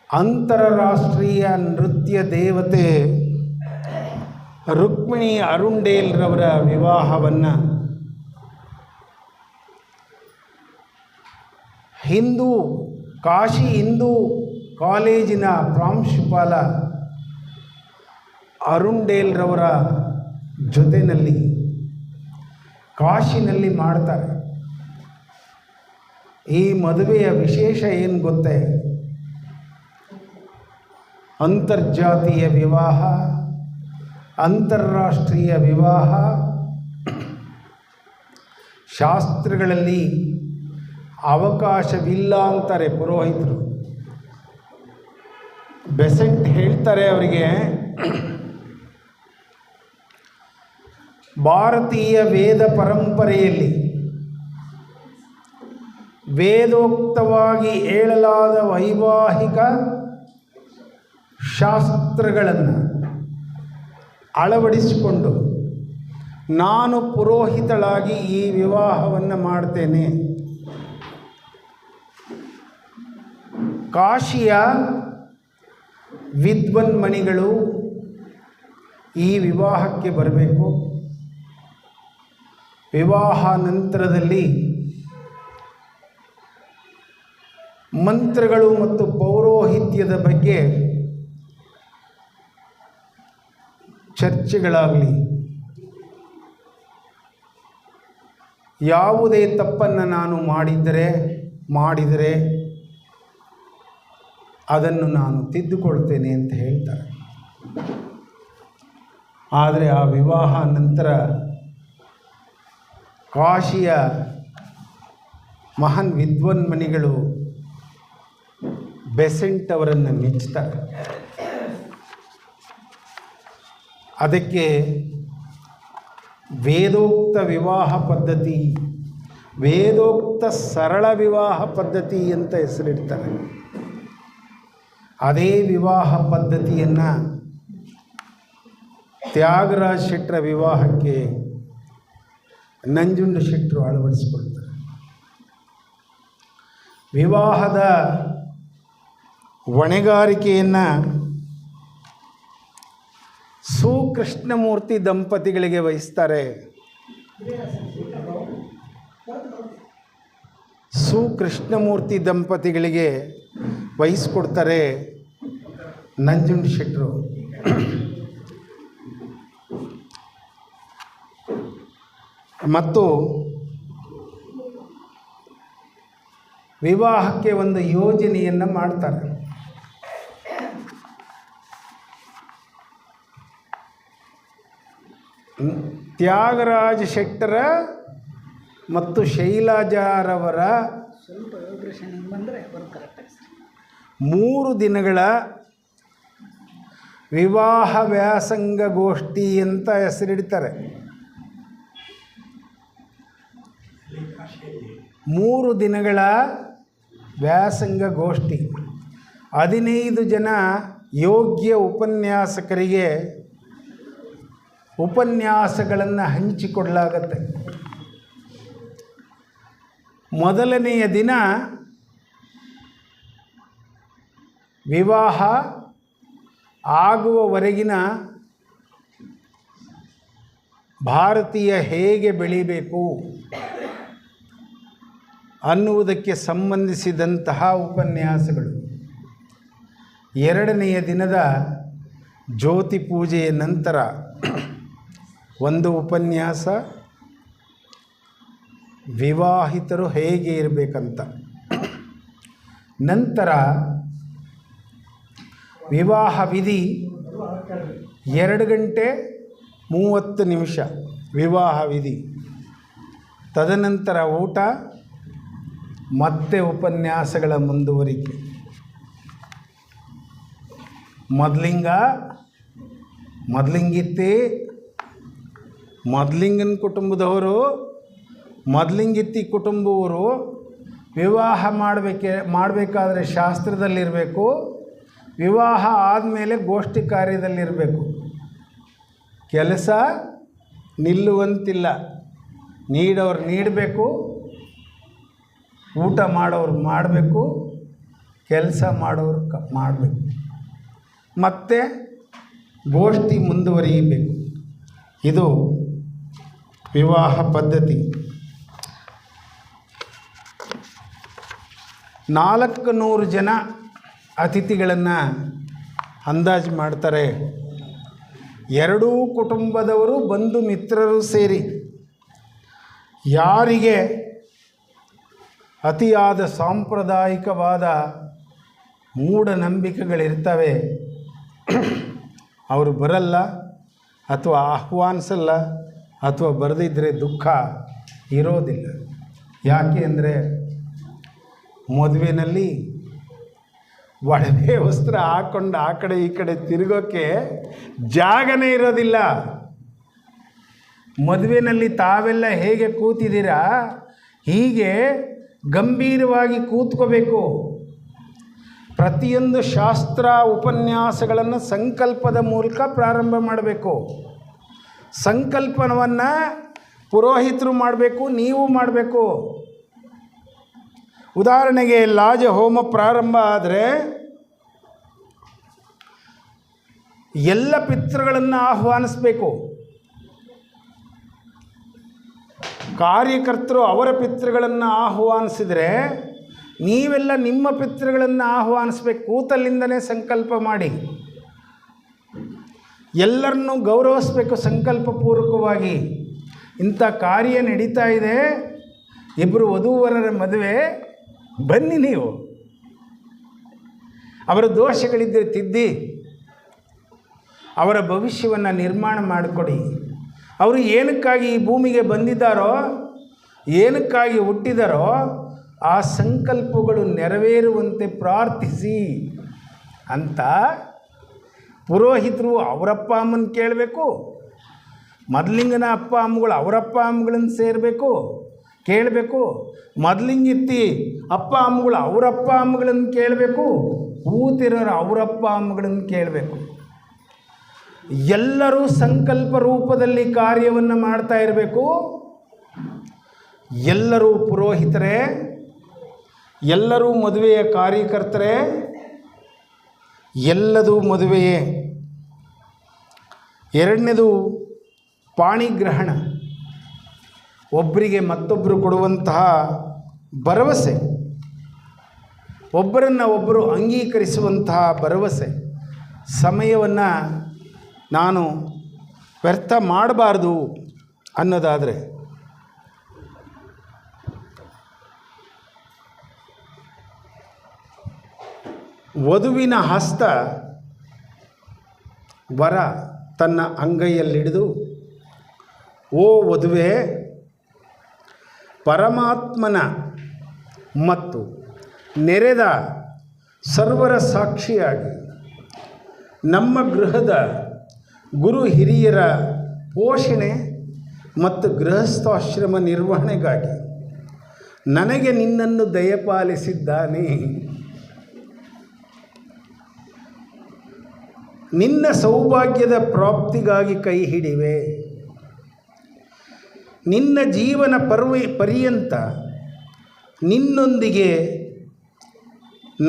A: ಅಂತಾರಾಷ್ಟ್ರೀಯ ನೃತ್ಯ ದೇವತೆ ರುಕ್ಮಿಣಿ ಅರುಂಡೇಲ್ರವರ ವಿವಾಹವನ್ನು ಕಾಶಿ ಹಿಂದೂ ಕಾಲೇಜಿನ ಪ್ರಾಂಶುಪಾಲ ಅರುಂಡೇಲ್ರವರ ಜೊತೆಯಲ್ಲಿ ಕಾಶಿನಲ್ಲಿ ಮಾಡ್ತಾರೆ. ಈ ಮದುವೆಯ ವಿಶೇಷ ಏನು ಗೊತ್ತೇ? ಅಂತರ್ಜಾತೀಯ ವಿವಾಹ, ಅಂತಾರಾಷ್ಟ್ರೀಯ ವಿವಾಹ. ಶಾಸ್ತ್ರಗಳಲ್ಲಿ ಅವಕಾಶವಿಲ್ಲ ಅಂತಾರೆ ಪುರೋಹಿತರು. ಬೆಸೆಂಟ್ ಹೇಳ್ತಾರೆ ಅವರಿಗೆ, ಭಾರತೀಯ ವೇದ ಪರಂಪರೆಯಲ್ಲಿ ವೇದೋಕ್ತವಾಗಿ ಹೇಳಲಾದ ವೈವಾಹಿಕ ಶಾಸ್ತ್ರಗಳನ್ನು ಅಳವಡಿಸಿಕೊಂಡು ನಾನು ಪುರೋಹಿತಳಾಗಿ ಈ ವಿವಾಹವನ್ನು ಮಾಡ್ತೇನೆ. ಕಾಶಿಯ ವಿದ್ವನ್ಮಣಿಗಳು ಈ ವಿವಾಹಕ್ಕೆ ಬರಬೇಕು. ವಿವಾಹ ನಂತರದಲ್ಲಿ ಮಂತ್ರಗಳು ಮತ್ತು ಪೌರೋಹಿತ್ಯದ ಬಗ್ಗೆ ಚರ್ಚೆಗಳಾಗಲಿ, ಯಾವುದೇ ತಪ್ಪನ್ನು ನಾನು ಮಾಡಿದರೆ ಅದನ್ನು ನಾನು ತಿದ್ದುಕೊಳ್ತೇನೆ ಅಂತ ಹೇಳ್ತಾರೆ. ಆದರೆ ಆ ವಿವಾಹ ನಂತರ ಕಾಶಿಯ ಮಹಾನ್ ವಿದ್ವನ್ಮಣಿಗಳು ಬೆಸೆಂಟ್ ಅವರನ್ನು ಮೆಚ್ಚುತ್ತಾರೆ. ಅದಕ್ಕೆ ವೇದೋಕ್ತ ವಿವಾಹ ಪದ್ಧತಿ, ವೇದೋಕ್ತ ಸರಳ ವಿವಾಹ ಪದ್ಧತಿ ಅಂತ ಹೆಸರಿಡ್ತಾರೆ. ಅದೇ ವಿವಾಹ ಪದ್ಧತಿಯನ್ನು ತ್ಯಾಗರಾಜ ಶೆಟ್ಟರ ವಿವಾಹಕ್ಕೆ ನಂಜುಂಡ ಶೆಟ್ಟರು ಅಳವಡಿಸಿಕೊಳ್ತಾರೆ. ವಿವಾಹದ ಹೊಣೆಗಾರಿಕೆಯನ್ನು ಸುಕೃಷ್ಣಮೂರ್ತಿ ದಂಪತಿಗಳಿಗೆ ವಹಿಸ್ತಾರೆ. ಸುಕೃಷ್ಣಮೂರ್ತಿ ದಂಪತಿಗಳಿಗೆ ವಹಿಸ್ಕೊಡ್ತಾರೆ ನಂಜುಂಡ ಶೆಟ್ಟರು. ಮತ್ತು ವಿವಾಹಕ್ಕೆ ಒಂದು ಯೋಜನೆಯನ್ನು ಮಾಡ್ತಾರೆ. ತ್ಯಾಗರಾಜ ಶೆಟ್ಟರ ಮತ್ತು ಶೈಲಜಾರವರ
B: ಸ್ವಲ್ಪ ಯೋಗ್ರೇಷನ್ ಬಂದರೆ ಬರೋ ಕರೆಕ್ಟಾಗಿ
A: 3 ದಿನಗಳ ವಿವಾಹ ವ್ಯಾಸಂಗ ಗೋಷ್ಠಿ ಅಂತ ಹೆಸರಿಡ್ತಾರೆ. 3 ದಿನಗಳ ವ್ಯಾಸಂಗ ಗೋಷ್ಠಿ, 15 ಜನ ಯೋಗ್ಯ ಉಪನ್ಯಾಸಕರಿಗೆ ಉಪನ್ಯಾಸಗಳನ್ನು ಹಂಚಿಕೊಡಲಾಗತ್ತೆ. ಮೊದಲನೆಯ ದಿನ ವಿವಾಹ ಆಗುವವರೆಗಿನ ಭಾರತೀಯ ಹೇಗೆ ಬೆಳಿಬೇಕು ಅನ್ನುವುದಕ್ಕೆ ಸಂಬಂಧಿಸಿದಂತಹ ಉಪನ್ಯಾಸಗಳು. ಎರಡನೆಯ ದಿನದ ಜ್ಯೋತಿ ಪೂಜೆಯ ನಂತರ ಒಂದು ಉಪನ್ಯಾಸ, ವಿವಾಹಿತರು ಹೇಗೆ ಇರಬೇಕಂತ. ನಂತರ ವಿವಾಹ ವಿಧಿ 2 ಗಂಟೆ 30 ನಿಮಿಷ ವಿವಾಹ ವಿಧಿ. ತದನಂತರ ಊಟ, ಮತ್ತೆ ಉಪನ್ಯಾಸಗಳ ಮುಂದುವರಿಕೆ. ಮೊದಲಿಂಗಿತ್ತಿ ಮೊದಲಿಂಗನ ಕುಟುಂಬದವರು, ಮೊದಲಿಂಗಿತ್ತಿ ಕುಟುಂಬವರು ವಿವಾಹ ಮಾಡಬೇಕಾದ್ರೆ ಶಾಸ್ತ್ರದಲ್ಲಿರಬೇಕು, ವಿವಾಹ ಆದಮೇಲೆ ಗೋಷ್ಠಿ ಕಾರ್ಯದಲ್ಲಿರಬೇಕು. ಕೆಲಸ ನಿಲ್ಲುವಂತಿಲ್ಲ. ನೀಡೋರು ನೀಡಬೇಕು, ಊಟ ಮಾಡೋರು ಮಾಡಬೇಕು, ಕೆಲಸ ಮಾಡೋರು ಮಾಡಬೇಕು, ಮತ್ತು ಗೋಷ್ಠಿ ಮುಂದುವರಿಯಬೇಕು. ಇದು ವಿವಾಹ ಪದ್ಧತಿ. 400 ಜನ ಅತಿಥಿಗಳನ್ನು ಅಂದಾಜು ಮಾಡ್ತಾರೆ. ಎರಡೂ ಕುಟುಂಬದವರು, ಬಂಧು ಮಿತ್ರರು ಸೇರಿ. ಯಾರಿಗೆ ಅತಿಯಾದ ಸಾಂಪ್ರದಾಯಿಕವಾದ ಮೂಢನಂಬಿಕೆಗಳಿರ್ತವೆ ಅವರು ಬರಲ್ಲ, ಅಥವಾ ಆಹ್ವಾನಿಸಲ್ಲ, ಅಥವಾ ಬರೆದಿದ್ದರೆ ದುಃಖ ಇರೋದಿಲ್ಲ. ಯಾಕೆ ಅಂದರೆ ಮದುವೆಯಲ್ಲಿ ಒಡವೆ ವಸ್ತ್ರ ಹಾಕ್ಕೊಂಡು ಆ ಕಡೆ ಈ ಕಡೆ ತಿರುಗೋಕ್ಕೆ ಜಾಗನೇ ಇರೋದಿಲ್ಲ. ಮದುವೆಯಲ್ಲಿ ತಾವೆಲ್ಲ ಹೇಗೆ ಕೂತಿದ್ದೀರಾ ಹೀಗೆ ಗಂಭೀರವಾಗಿ ಕೂತ್ಕೋಬೇಕು. ಪ್ರತಿಯೊಂದು ಶಾಸ್ತ್ರ ಉಪನ್ಯಾಸಗಳನ್ನು ಸಂಕಲ್ಪದ ಮೂಲಕ ಪ್ರಾರಂಭ ಮಾಡಬೇಕು. ಸಂಕಲ್ಪವನ್ನು ಪುರೋಹಿತರು ಮಾಡಬೇಕು, ನೀವು ಮಾಡಬೇಕು. ಉದಾಹರಣೆಗೆ ಲಾಜ ಹೋಮ ಪ್ರಾರಂಭ ಆದರೆ ಎಲ್ಲ ಪಿತೃಗಳನ್ನು ಆಹ್ವಾನಿಸಬೇಕು. ಕಾರ್ಯಕರ್ತರು ಅವರ ಪಿತೃಗಳನ್ನು ಆಹ್ವಾನಿಸಿದರೆ ನೀವೆಲ್ಲ ನಿಮ್ಮ ಪಿತೃಗಳನ್ನು ಆಹ್ವಾನಿಸ್ಬೇಕು. ಕೂತಲ್ಲಿಂದನೇ ಸಂಕಲ್ಪ ಮಾಡಿ ಎಲ್ಲರನ್ನೂ ಗೌರವಿಸಬೇಕು ಸಂಕಲ್ಪಪೂರ್ವಕವಾಗಿ. ಇಂಥ ಕಾರ್ಯ ನಡೀತಾ ಇದೆ, ಇಬ್ಬರು ವಧೂವರರ ಮದುವೆ, ಬನ್ನಿ ನೀವು. ಅವರ ದೋಷಗಳಿದ್ದರೆ ತಿದ್ದಿ ಅವರ ಭವಿಷ್ಯವನ್ನು ನಿರ್ಮಾಣ ಮಾಡಿಕೊಡಿ. ಅವರು ಏನಕ್ಕಾಗಿ ಈ ಭೂಮಿಗೆ ಬಂದಿದ್ದಾರೋ, ಏನಕ್ಕಾಗಿ ಹುಟ್ಟಿದಾರೋ ಆ ಸಂಕಲ್ಪಗಳು ನೆರವೇರುವಂತೆ ಪ್ರಾರ್ಥಿಸಿ ಅಂತ ಪುರೋಹಿತರು ಅವರಪ್ಪ ಅಮ್ಮನ ಕೇಳಬೇಕು. ಮೊದಲಿಂಗನ ಅಪ್ಪ ಅಮ್ಮಗಳು ಅವರಪ್ಪ ಅಮ್ಮಗಳನ್ನು ಕೇಳಬೇಕು. ಮೊದಲಿಂಗಿತ್ತಿ ಅಪ್ಪ ಅಮ್ಮಗಳು ಅವರಪ್ಪ ಅಮ್ಮಗಳನ್ನು ಕೇಳಬೇಕು. ಕೂತಿರೋರು ಅವರಪ್ಪ ಅಮ್ಮಗಳನ್ನು ಕೇಳಬೇಕು. ಎಲ್ಲರೂ ಸಂಕಲ್ಪ ರೂಪದಲ್ಲಿ ಕಾರ್ಯವನ್ನು ಮಾಡ್ತಾ ಇರಬೇಕು. ಎಲ್ಲರೂ ಪುರೋಹಿತರೇ, ಎಲ್ಲರೂ ಮದುವೆಯ ಕಾರ್ಯಕರ್ತರೇ, ಎಲ್ಲದೂ ಮದುವೆಯೇ. ಎರಡನೇದು ಪಾಣಿಗ್ರಹಣ, ಒಬ್ಬರಿಗೆ ಮತ್ತೊಬ್ಬರು ಕೊಡುವಂತಹ ಭರವಸೆ, ಒಬ್ಬರನ್ನು ಒಬ್ಬರು ಅಂಗೀಕರಿಸುವಂತಹ ಭರವಸೆ. ಸಮಯವನ್ನು ನಾನು ವ್ಯರ್ಥ ಮಾಡಬಾರ್ದು ಅನ್ನೋದಾದರೆ ವಧುವಿನ ಹಸ್ತ ವರ ತನ್ನ ಅಂಗೈಯಲ್ಲಿಡಿದು, ಓ ವಧುವೆ, ಪರಮಾತ್ಮನ ಮತ್ತು ನೆರೆದ ಸರ್ವರ ಸಾಕ್ಷಿಯಾಗಿ ನಮ್ಮ ಗೃಹದ ಗುರು ಹಿರಿಯರ ಪೋಷಣೆ ಮತ್ತು ಗೃಹಸ್ಥಾಶ್ರಮ ನಿರ್ವಹಣೆಗಾಗಿ ನನಗೆ ನಿನ್ನನ್ನು ದಯಪಾಲಿಸಿದ್ದಾನೆ. ನಿನ್ನ ಸೌಭಾಗ್ಯದ ಪ್ರಾಪ್ತಿಗಾಗಿ ಕೈ ಹಿಡಿವೆ. ನಿನ್ನ ಜೀವನ ಪರ್ಯಂತ ನಿನ್ನೊಂದಿಗೆ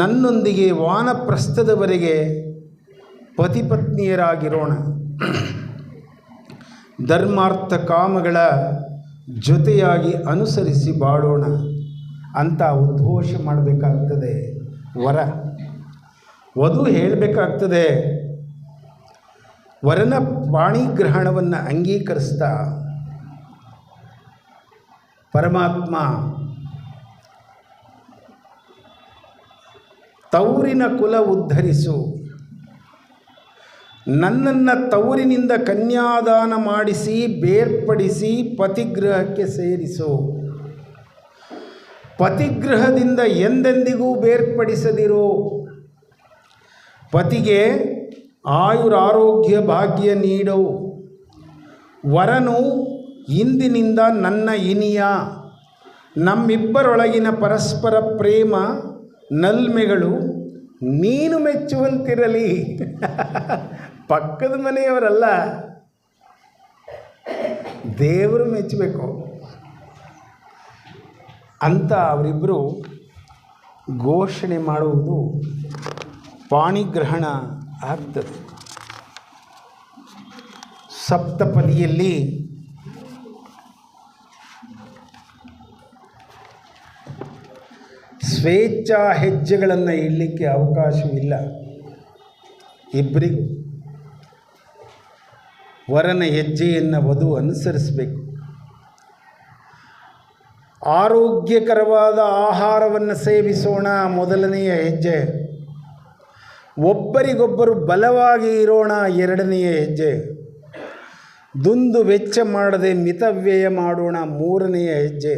A: ನನ್ನೊಂದಿಗೆ ವಾನಪ್ರಸ್ಥದವರೆಗೆ ಪತಿಪತ್ನಿಯರಾಗಿರೋಣ. ಧರ್ಮಾರ್ಥ ಕಾಮಗಳ ಜೊತೆಯಾಗಿ ಅನುಸರಿಸಿ ಬಾಳೋಣ ಅಂತ ಉದ್ಘೋಷ ಮಾಡಬೇಕಾಗ್ತದೆ. ವಧು ಹೇಳಬೇಕಾಗ್ತದೆ. ವರನ ಪಾಣಿಗ್ರಹಣವನ್ನು ಅಂಗೀಕರಿಸ್ತಾ ಪರಮಾತ್ಮ ತೌರಿನ ಕುಲ ಉದ್ಧರಿಸು, ನನ್ನನ್ನು ತೌರಿನಿಂದ ಕನ್ಯಾದಾನ ಮಾಡಿಸಿ ಬೇರ್ಪಡಿಸಿ ಪತಿಗೃಹಕ್ಕೆ ಸೇರಿಸು. ಪತಿಗೃಹದಿಂದ ಎಂದೆಂದಿಗೂ ಬೇರ್ಪಡಿಸದಿರು. ಪತಿಗೆ ಆಯುರಾರೋಗ್ಯ ಭಾಗ್ಯ ನೀಡು. ವರನು ಇಂದಿನಿಂದ ನನ್ನ ಇನಿಯ. ನಮ್ಮಿಬ್ಬರೊಳಗಿನ ಪರಸ್ಪರ ಪ್ರೇಮ ನಲ್ಮೆಗಳು ನೀನು ಮೆಚ್ಚುವಂತಿರಲಿ. ಪಕ್ಕದ ಮನೆಯವರಲ್ಲ, ದೇವರು ಮೆಚ್ಚಬೇಕು ಅಂತ ಅವರಿಬ್ಬರು ಘೋಷಣೆ ಮಾಡುವುದು ಪಾಣಿಗ್ರಹಣ ಆಗ್ತದೆ. ಸಪ್ತಪದಿಯಲ್ಲಿ ಸ್ವೇಚ್ಛಾ ಹೆಜ್ಜೆಗಳನ್ನು ಇಡಲಿಕ್ಕೆ ಅವಕಾಶವಿಲ್ಲ. ಇಬ್ಬರಿಗೂ ವರನ ಹೆಜ್ಜೆಯನ್ನು ವಧು ಅನುಸರಿಸಬೇಕು. ಆರೋಗ್ಯಕರವಾದ ಆಹಾರವನ್ನು ಸೇವಿಸೋಣ, ಮೊದಲನೆಯ ಹೆಜ್ಜೆ. ಒಬ್ಬರಿಗೊಬ್ಬರು ಬಲವಾಗಿ ಇರೋಣ, ಎರಡನೆಯ ಹೆಜ್ಜೆ. ದುಂದು ವೆಚ್ಚ ಮಾಡದೆ ಮಿತವ್ಯಯ ಮಾಡೋಣ, ಮೂರನೆಯ ಹೆಜ್ಜೆ.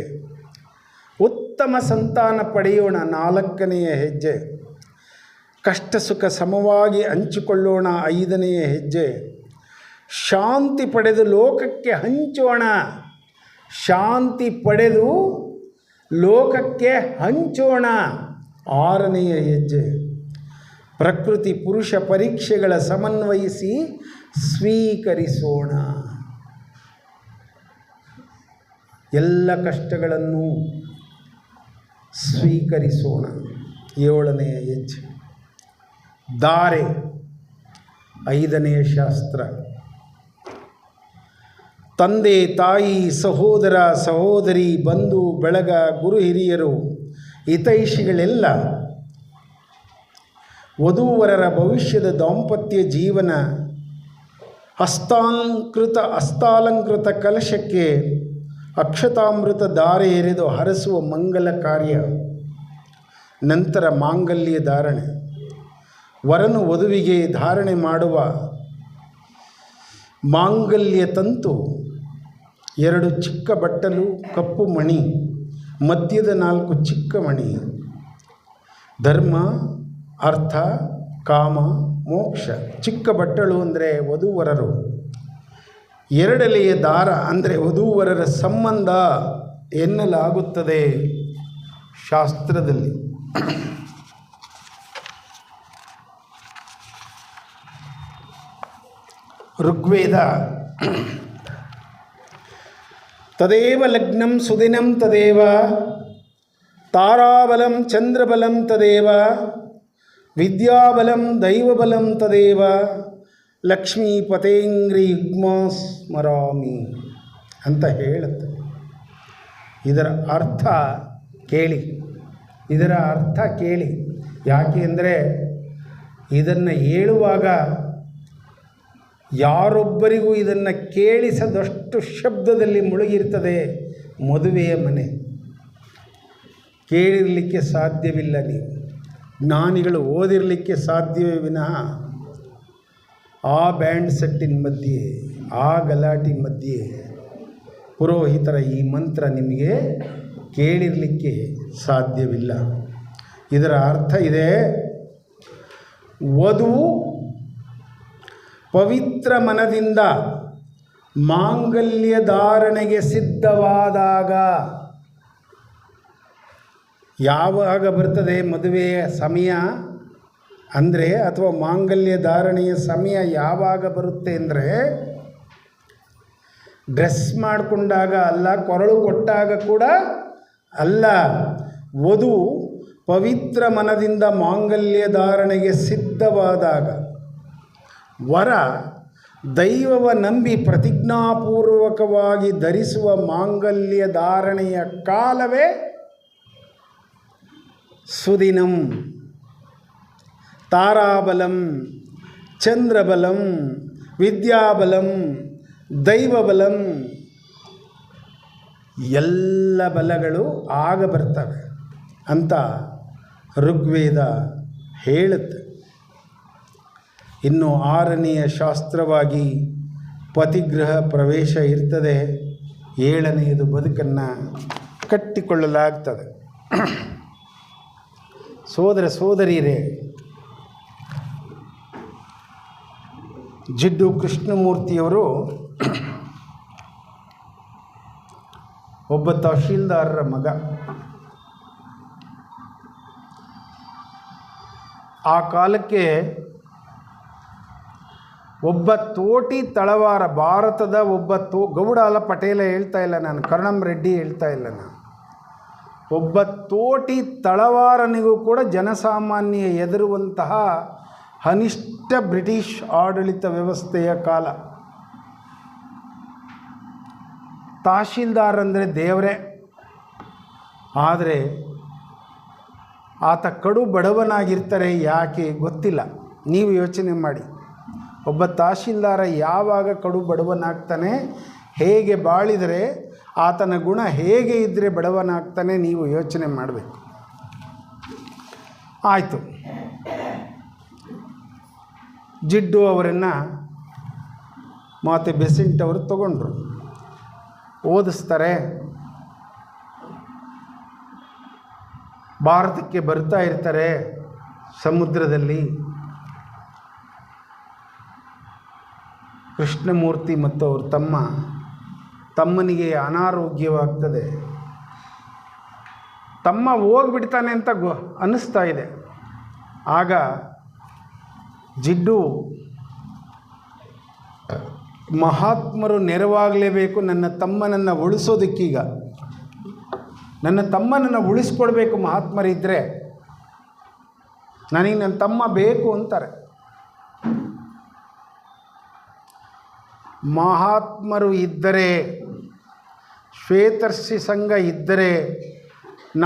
A: ಉತ್ತಮ ಸಂತಾನ ಪಡೆಯೋಣ, ನಾಲ್ಕನೆಯ ಹೆಜ್ಜೆ. ಕಷ್ಟ ಸುಖ ಸಮವಾಗಿ ಹಂಚಿಕೊಳ್ಳೋಣ, ಐದನೆಯ ಹೆಜ್ಜೆ. ಶಾಂತಿ ಪಡೆದು ಲೋಕಕ್ಕೆ ಹಂಚೋಣ, ಶಾಂತಿ ಪಡೆದು ಲೋಕಕ್ಕೆ ಹಂಚೋಣ, ಆರನೆಯ ಹೆಜ್ಜೆ. ಪ್ರಕೃತಿ ಪುರುಷ ಪರೀಕ್ಷೆಗಳ ಸಮನ್ವಯಿಸಿ ಸ್ವೀಕರಿಸೋಣ, ಎಲ್ಲ ಕಷ್ಟಗಳನ್ನು ಸ್ವೀಕರಿಸೋಣ, ಏಳನೆಯ ಹೆಜ್ಜೆ. ಧಾರೆ ಐದನೆಯ ಶಾಸ್ತ್ರ. ತಂದೆ ತಾಯಿ ಸಹೋದರ ಸಹೋದರಿ ಬಂಧು ಬಳಗ ಗುರು ಹಿರಿಯರು ಹಿತೈಷಿಗಳೆಲ್ಲ ವಧೂವರರ ಭವಿಷ್ಯದ ದಾಂಪತ್ಯ ಜೀವನ ಹಸ್ತಾಲಂಕೃತ ಕಲಶಕ್ಕೆ ಅಕ್ಷತಾಮೃತ ಧಾರೆ ಎರೆದು ಹರಸುವ ಮಂಗಲ ಕಾರ್ಯ. ನಂತರ ಮಾಂಗಲ್ಯ ಧಾರಣೆ. ವರನು ವಧುವಿಗೆ ಧಾರಣೆ ಮಾಡುವ ಮಾಂಗಲ್ಯ ತಂತು 2 ಚಿಕ್ಕ ಬಟ್ಟಲು ಕಪ್ಪು ಮಣಿ, ಮಧ್ಯದ 4 ಚಿಕ್ಕ ಮಣಿ. ಧರ್ಮ ಅರ್ಥ ಕಾಮ ಮೋಕ್ಷ. ಚಿಕ್ಕ ಬಟ್ಟಲು ಅಂದರೆ ವಧೂವರರು, ಎರಡೆಲೆಯ ದಾರ ಅಂದರೆ ವಧೂವರರ ಸಂಬಂಧ ಎನ್ನಲಾಗುತ್ತದೆ ಶಾಸ್ತ್ರದಲ್ಲಿ. ಋಗ್ವೇದ ತದೇವ ಲಗ್ನಂ ಸುದಿನಂ ತದೇವ ತಾರಾಬಲಂ ಚಂದ್ರಬಲಂ ತದೇವ ವಿದ್ಯಾಬಲಂ ದೈವಬಲಂ ತದೇವ ಲಕ್ಷ್ಮೀಪತೇಂಗ್ರಿ ಯುಗ್ಮ ಸ್ಮರಾಮಿ ಅಂತ ಹೇಳುತ್ತೆ. ಇದರ ಅರ್ಥ ಕೇಳಿ. ಯಾಕೆ ಅಂದರೆ ಇದನ್ನು ಹೇಳುವಾಗ ಯಾರೊಬ್ಬರಿಗೂ ಇದನ್ನು ಕೇಳಿಸದಷ್ಟು ಶಬ್ದದಲ್ಲಿ ಮುಳುಗಿರ್ತದೆ ಮದುವೆಯ ಮನೆ. ಕೇಳಿರಲಿಕ್ಕೆ ಸಾಧ್ಯವಿಲ್ಲ. ನೀವು ಜ್ಞಾನಿಗಳು ಓದಿರಲಿಕ್ಕೆ ಸಾಧ್ಯವೇ ವಿನಃ ಆ ಬ್ಯಾಂಡ್ ಸೆಟ್ಟಿನ ಮಧ್ಯೆ, ಆ ಗಲಾಟೆ ಮಧ್ಯೆ ಪುರೋಹಿತರ ಈ ಮಂತ್ರ ನಿಮಗೆ ಕೇಳಿರಲಿಕ್ಕೆ ಸಾಧ್ಯವಿಲ್ಲ. ಇದರ ಅರ್ಥ ಇದೆ, ವಧು ಪವಿತ್ರ ಮನದಿಂದ ಮಾಂಗಲ್ಯ ಧಾರಣೆಗೆ ಸಿದ್ಧವಾದಾಗ, ಯಾವಾಗ ಬರ್ತದೆ ಮದುವೆಯ ಸಮಯ ಅಂದರೆ, ಅಥವಾ ಮಾಂಗಲ್ಯ ಧಾರಣೆಯ ಸಮಯ ಯಾವಾಗ ಬರುತ್ತೆ ಅಂದರೆ, ಡ್ರೆಸ್ ಮಾಡಿಕೊಂಡಾಗ ಅಲ್ಲ, ಕೊರಳು ಕೊಟ್ಟಾಗ ಕೂಡ ಅಲ್ಲ. ವಧು ಪವಿತ್ರ ಮನದಿಂದ ಮಾಂಗಲ್ಯ ಧಾರಣೆಗೆ ಸಿದ್ಧವಾದಾಗ, ವರ ದೈವವ ನಂಬಿ ಪ್ರತಿಜ್ಞಾಪೂರ್ವಕವಾಗಿ ಧರಿಸುವ ಮಾಂಗಲ್ಯ ಧಾರಣೆಯ ಕಾಲವೇ ಸುದಿನಂ. ತಾರಾಬಲಂ, ಚಂದ್ರಬಲಂ, ವಿದ್ಯಾಬಲಂ, ದೈವಬಲಂ, ಎಲ್ಲ ಬಲಗಳು ಆಗ ಬರ್ತವೆ ಅಂತ ಋಗ್ವೇದ ಹೇಳುತ್ತೆ. ಇನ್ನು 6ನೆಯ ಶಾಸ್ತ್ರವಾಗಿ ಪತಿಗೃಹ ಪ್ರವೇಶ ಇರ್ತದೆ. 7ನೆಯದು ಬದುಕನ್ನು ಕಟ್ಟಿಕೊಳ್ಳಲಾಗ್ತದೆ. ಸೋದರ ಸೋದರಿಯರೇ, ಜಿಡ್ಡು ಕೃಷ್ಣಮೂರ್ತಿಯವರು ಒಬ್ಬ ತಹಶೀಲ್ದಾರರ ಮಗ. ಆ ಕಾಲಕ್ಕೆ ಒಬ್ಬ ತೋಟಿ ತಳವಾರ, ಭಾರತದ ಒಬ್ಬ ಗೌಡ ಅಲ್ಲ, ಪಟೇಲ ಹೇಳ್ತಾ ಇಲ್ಲ ನಾನು, ಕರ್ಣಂ ರೆಡ್ಡಿ ಹೇಳ್ತಾ ಇಲ್ಲ ನಾನು, ಒಬ್ಬ ತೋಟಿ ತಳವಾರನಿಗೂ ಕೂಡ ಜನಸಾಮಾನ್ಯ ಎದುರುವಂತಹ ಅನಿಷ್ಟ ಬ್ರಿಟಿಷ್ ಆಡಳಿತ ವ್ಯವಸ್ಥೆಯ ಕಾಲ. ತಹಶೀಲ್ದಾರ್ ಅಂದರೆ ದೇವರೇ. ಆದರೆ ಆತ ಕಡು ಬಡವನಾಗಿರ್ತಾರೆ. ಯಾಕೆ ಗೊತ್ತಿಲ್ಲ. ನೀವು ಯೋಚನೆ ಮಾಡಿ, ಒಬ್ಬ ತಹಶೀಲ್ದಾರ ಯಾವಾಗ ಕಡು ಬಡವನಾಗ್ತಾನೆ, ಹೇಗೆ ಬಾಳಿದರೆ, ಆತನ ಗುಣ ಹೇಗೆ ಇದ್ದರೆ ಬಡವನಾಗ್ತಾನೆ, ನೀವು ಯೋಚನೆ ಮಾಡಬೇಕು. ಆಯಿತು, ಜಿಡ್ಡು ಅವರನ್ನು ಮಾತೆ ಬೆಸೆಂಟ್ ಅವರು ತಗೊಂಡ್ರು, ಓದಿಸ್ತಾರೆ. ಭಾರತಕ್ಕೆ ಬರ್ತಾ ಇರ್ತಾರೆ. ಸಮುದ್ರದಲ್ಲಿ ಕೃಷ್ಣಮೂರ್ತಿ ಮತ್ತು ಅವ್ರ ತಮ್ಮನಿಗೆ ಅನಾರೋಗ್ಯವಾಗ್ತದೆ. ತಮ್ಮ ಹೋಗ್ಬಿಡ್ತಾನೆ ಅಂತ ಅನ್ನಿಸ್ತಾ ಇದೆ. ಆಗ ಜಿಡ್ಡು ಮಹಾತ್ಮರು ನೆರವಾಗಲೇಬೇಕು, ನನ್ನ ತಮ್ಮನನ್ನು ಉಳಿಸೋದಕ್ಕೀಗ, ನನ್ನ ತಮ್ಮನನ್ನು ಉಳಿಸ್ಕೊಡ್ಬೇಕು ಮಹಾತ್ಮರಿದ್ದರೆ, ನನಗೆ ನನ್ನ ತಮ್ಮ ಬೇಕು ಅಂತಾರೆ. ಮಹಾತ್ಮರು ಇದ್ದರೆ, ಶ್ವೇತರ್ಷಿ ಸಂಘ ಇದ್ದರೆ,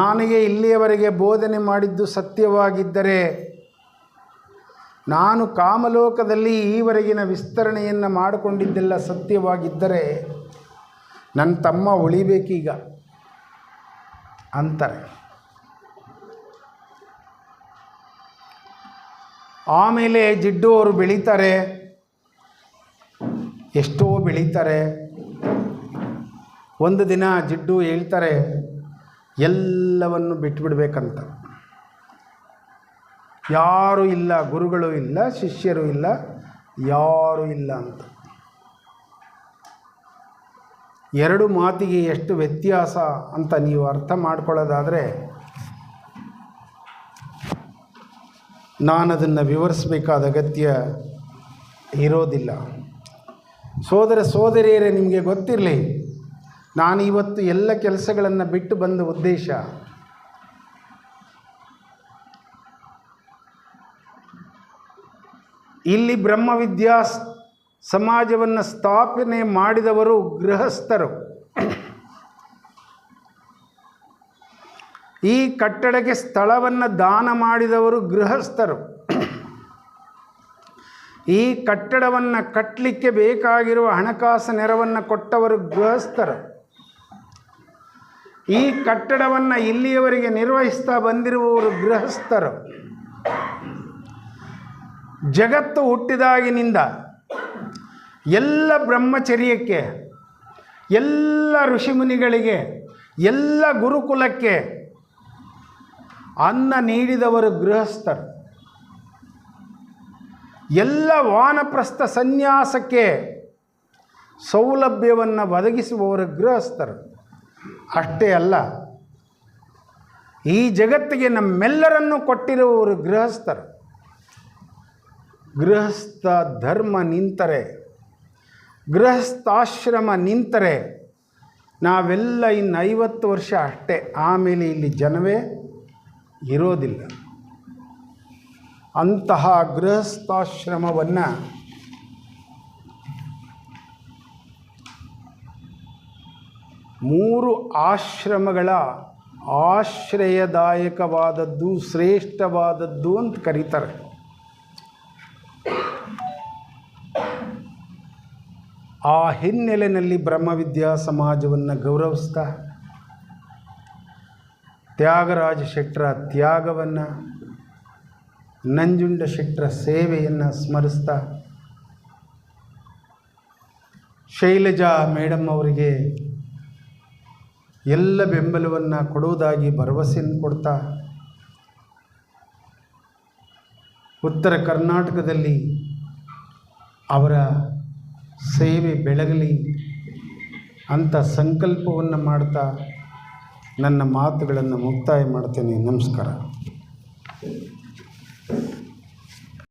A: ನನಗೆ ಇಲ್ಲಿಯವರೆಗೆ ಬೋಧನೆ ಮಾಡಿದ್ದು ಸತ್ಯವಾಗಿದ್ದರೆ, ನಾನು ಕಾಮಲೋಕದಲ್ಲಿ ಈವರೆಗಿನ ವಿಸ್ತರಣೆಯನ್ನು ಮಾಡಿಕೊಂಡಿದ್ದೆಲ್ಲ ಸತ್ಯವಾಗಿದ್ದರೆ, ನನ್ನ ತಮ್ಮ ಉಳಿಬೇಕೀಗ ಅಂತಾರೆ. ಆಮೇಲೆ ಜಿಡ್ಡು ಅವರು ಬೆಳೀತಾರೆ, ಎಷ್ಟೋ ಬೆಳೀತಾರೆ. ಒಂದು ದಿನ ಜಿಡ್ಡು ಹೇಳ್ತಾರೆ, ಎಲ್ಲವನ್ನು ಬಿಟ್ಟುಬಿಡ್ಬೇಕಂತ. ಯಾರೂ ಇಲ್ಲ, ಗುರುಗಳು ಇಲ್ಲ, ಶಿಷ್ಯರು ಇಲ್ಲ, ಯಾರೂ ಇಲ್ಲ ಅಂತ. ಎರಡು ಮಾತಿಗೆ ಎಷ್ಟು ವ್ಯತ್ಯಾಸ ಅಂತ ನೀವು ಅರ್ಥ ಮಾಡ್ಕೊಳ್ಳೋದಾದರೆ, ನಾನದನ್ನು ವಿವರಿಸಬೇಕಾದ ಅಗತ್ಯ ಇರೋದಿಲ್ಲ. ಸೋದರ ಸೋದರಿಯರೇ, ನಿಮಗೆ ಗೊತ್ತಿರಲಿ, ನಾನು ಇವತ್ತು ಎಲ್ಲ ಕೆಲಸಗಳನ್ನು ಬಿಟ್ಟು ಬಂದ ಉದ್ದೇಶ ಇಲ್ಲಿ ಬ್ರಹ್ಮವಿದ್ಯಾ ಸಮಾಜವನ್ನು ಸ್ಥಾಪನೆ ಮಾಡಿದವರು ಗೃಹಸ್ಥರು. ಈ ಕಟ್ಟಡಕ್ಕೆ ಸ್ಥಳವನ್ನು ದಾನ ಮಾಡಿದವರು ಗೃಹಸ್ಥರು. ಈ ಕಟ್ಟಡವನ್ನು ಕಟ್ಟಲಿಕ್ಕೆ ಬೇಕಾಗಿರುವ ಹಣಕಾಸು ನೆರವನ್ನು ಕೊಟ್ಟವರು ಗೃಹಸ್ಥರು. ಈ ಕಟ್ಟಡವನ್ನು ಇಲ್ಲಿಯವರೆಗೆ ನಿರ್ವಹಿಸ್ತಾ ಬಂದಿರುವವರು ಗೃಹಸ್ಥರು. ಜಗತ್ತು ಹುಟ್ಟಿದಾಗಿನಿಂದ ಎಲ್ಲ ಬ್ರಹ್ಮಚರ್ಯಕ್ಕೆ, ಎಲ್ಲ ಋಷಿಮುನಿಗಳಿಗೆ, ಎಲ್ಲ ಗುರುಕುಲಕ್ಕೆ ಅನ್ನ ನೀಡಿದವರು ಗೃಹಸ್ಥರು, ಎಲ್ಲ ವಾನಪ್ರಸ್ಥ ಸನ್ಯಾಸಕ್ಕೆ ಸೌಲಭ್ಯವನ್ನು ಒದಗಿಸುವವರು ಗೃಹಸ್ಥರು. ಅಷ್ಟೇ ಅಲ್ಲ, ಈ ಜಗತ್ತಿಗೆ ನಮ್ಮೆಲ್ಲರನ್ನು ಕೊಟ್ಟಿರುವವರು ಗೃಹಸ್ಥರು. ಗೃಹಸ್ಥ ಧರ್ಮ ನಿಂತರೆ, ಗೃಹಸ್ಥಾಶ್ರಮ ನಿಂತರೆ ನಾವೆಲ್ಲ ಇನ್ನು 50 ವರ್ಷ ಅಷ್ಟೇ, ಆಮೇಲೆ ಇಲ್ಲಿ ಜನವೇ ಇರೋದಿಲ್ಲ. ಅಂತಹ ಗೃಹಸ್ಥಾಶ್ರಮವನ್ನು ಮೂರು ಆಶ್ರಮಗಳ ಆಶ್ರಯದಾಯಕವಾದದ್ದು, ಶ್ರೇಷ್ಠವಾದದ್ದು ಅಂತ ಕರೀತಾರೆ. ಆ ಹಿನ್ನೆಲೆಯಲ್ಲಿ ಬ್ರಹ್ಮವಿದ್ಯಾ ಸಮಾಜವನ್ನು ಗೌರವಿಸ್ತಾ, ತ್ಯಾಗರಾಜ ಶೆಟ್ಟರ ತ್ಯಾಗವನ್ನು, ನಂಜುಂಡ ಶೆಟ್ಟರ ಸೇವೆಯನ್ನು ಸ್ಮರಿಸ್ತಾ, ಶೈಲಜಾ ಮೇಡಮ್ ಅವರಿಗೆ ಎಲ್ಲ ಬೆಂಬಲವನ್ನು ಕೊಡುವುದಾಗಿ ಭರವಸೆಯನ್ನು ಕೊಡ್ತಾ, ಉತ್ತರ ಕರ್ನಾಟಕದಲ್ಲಿ ಅವರ ಸೇವೆ ಬೆಳಗಲಿ ಅಂತ ಸಂಕಲ್ಪವನ್ನು ಮಾಡ್ತಾ ನನ್ನ ಮಾತುಗಳನ್ನು ಮುಕ್ತಾಯ ಮಾಡ್ತೇನೆ. ನಮಸ್ಕಾರ.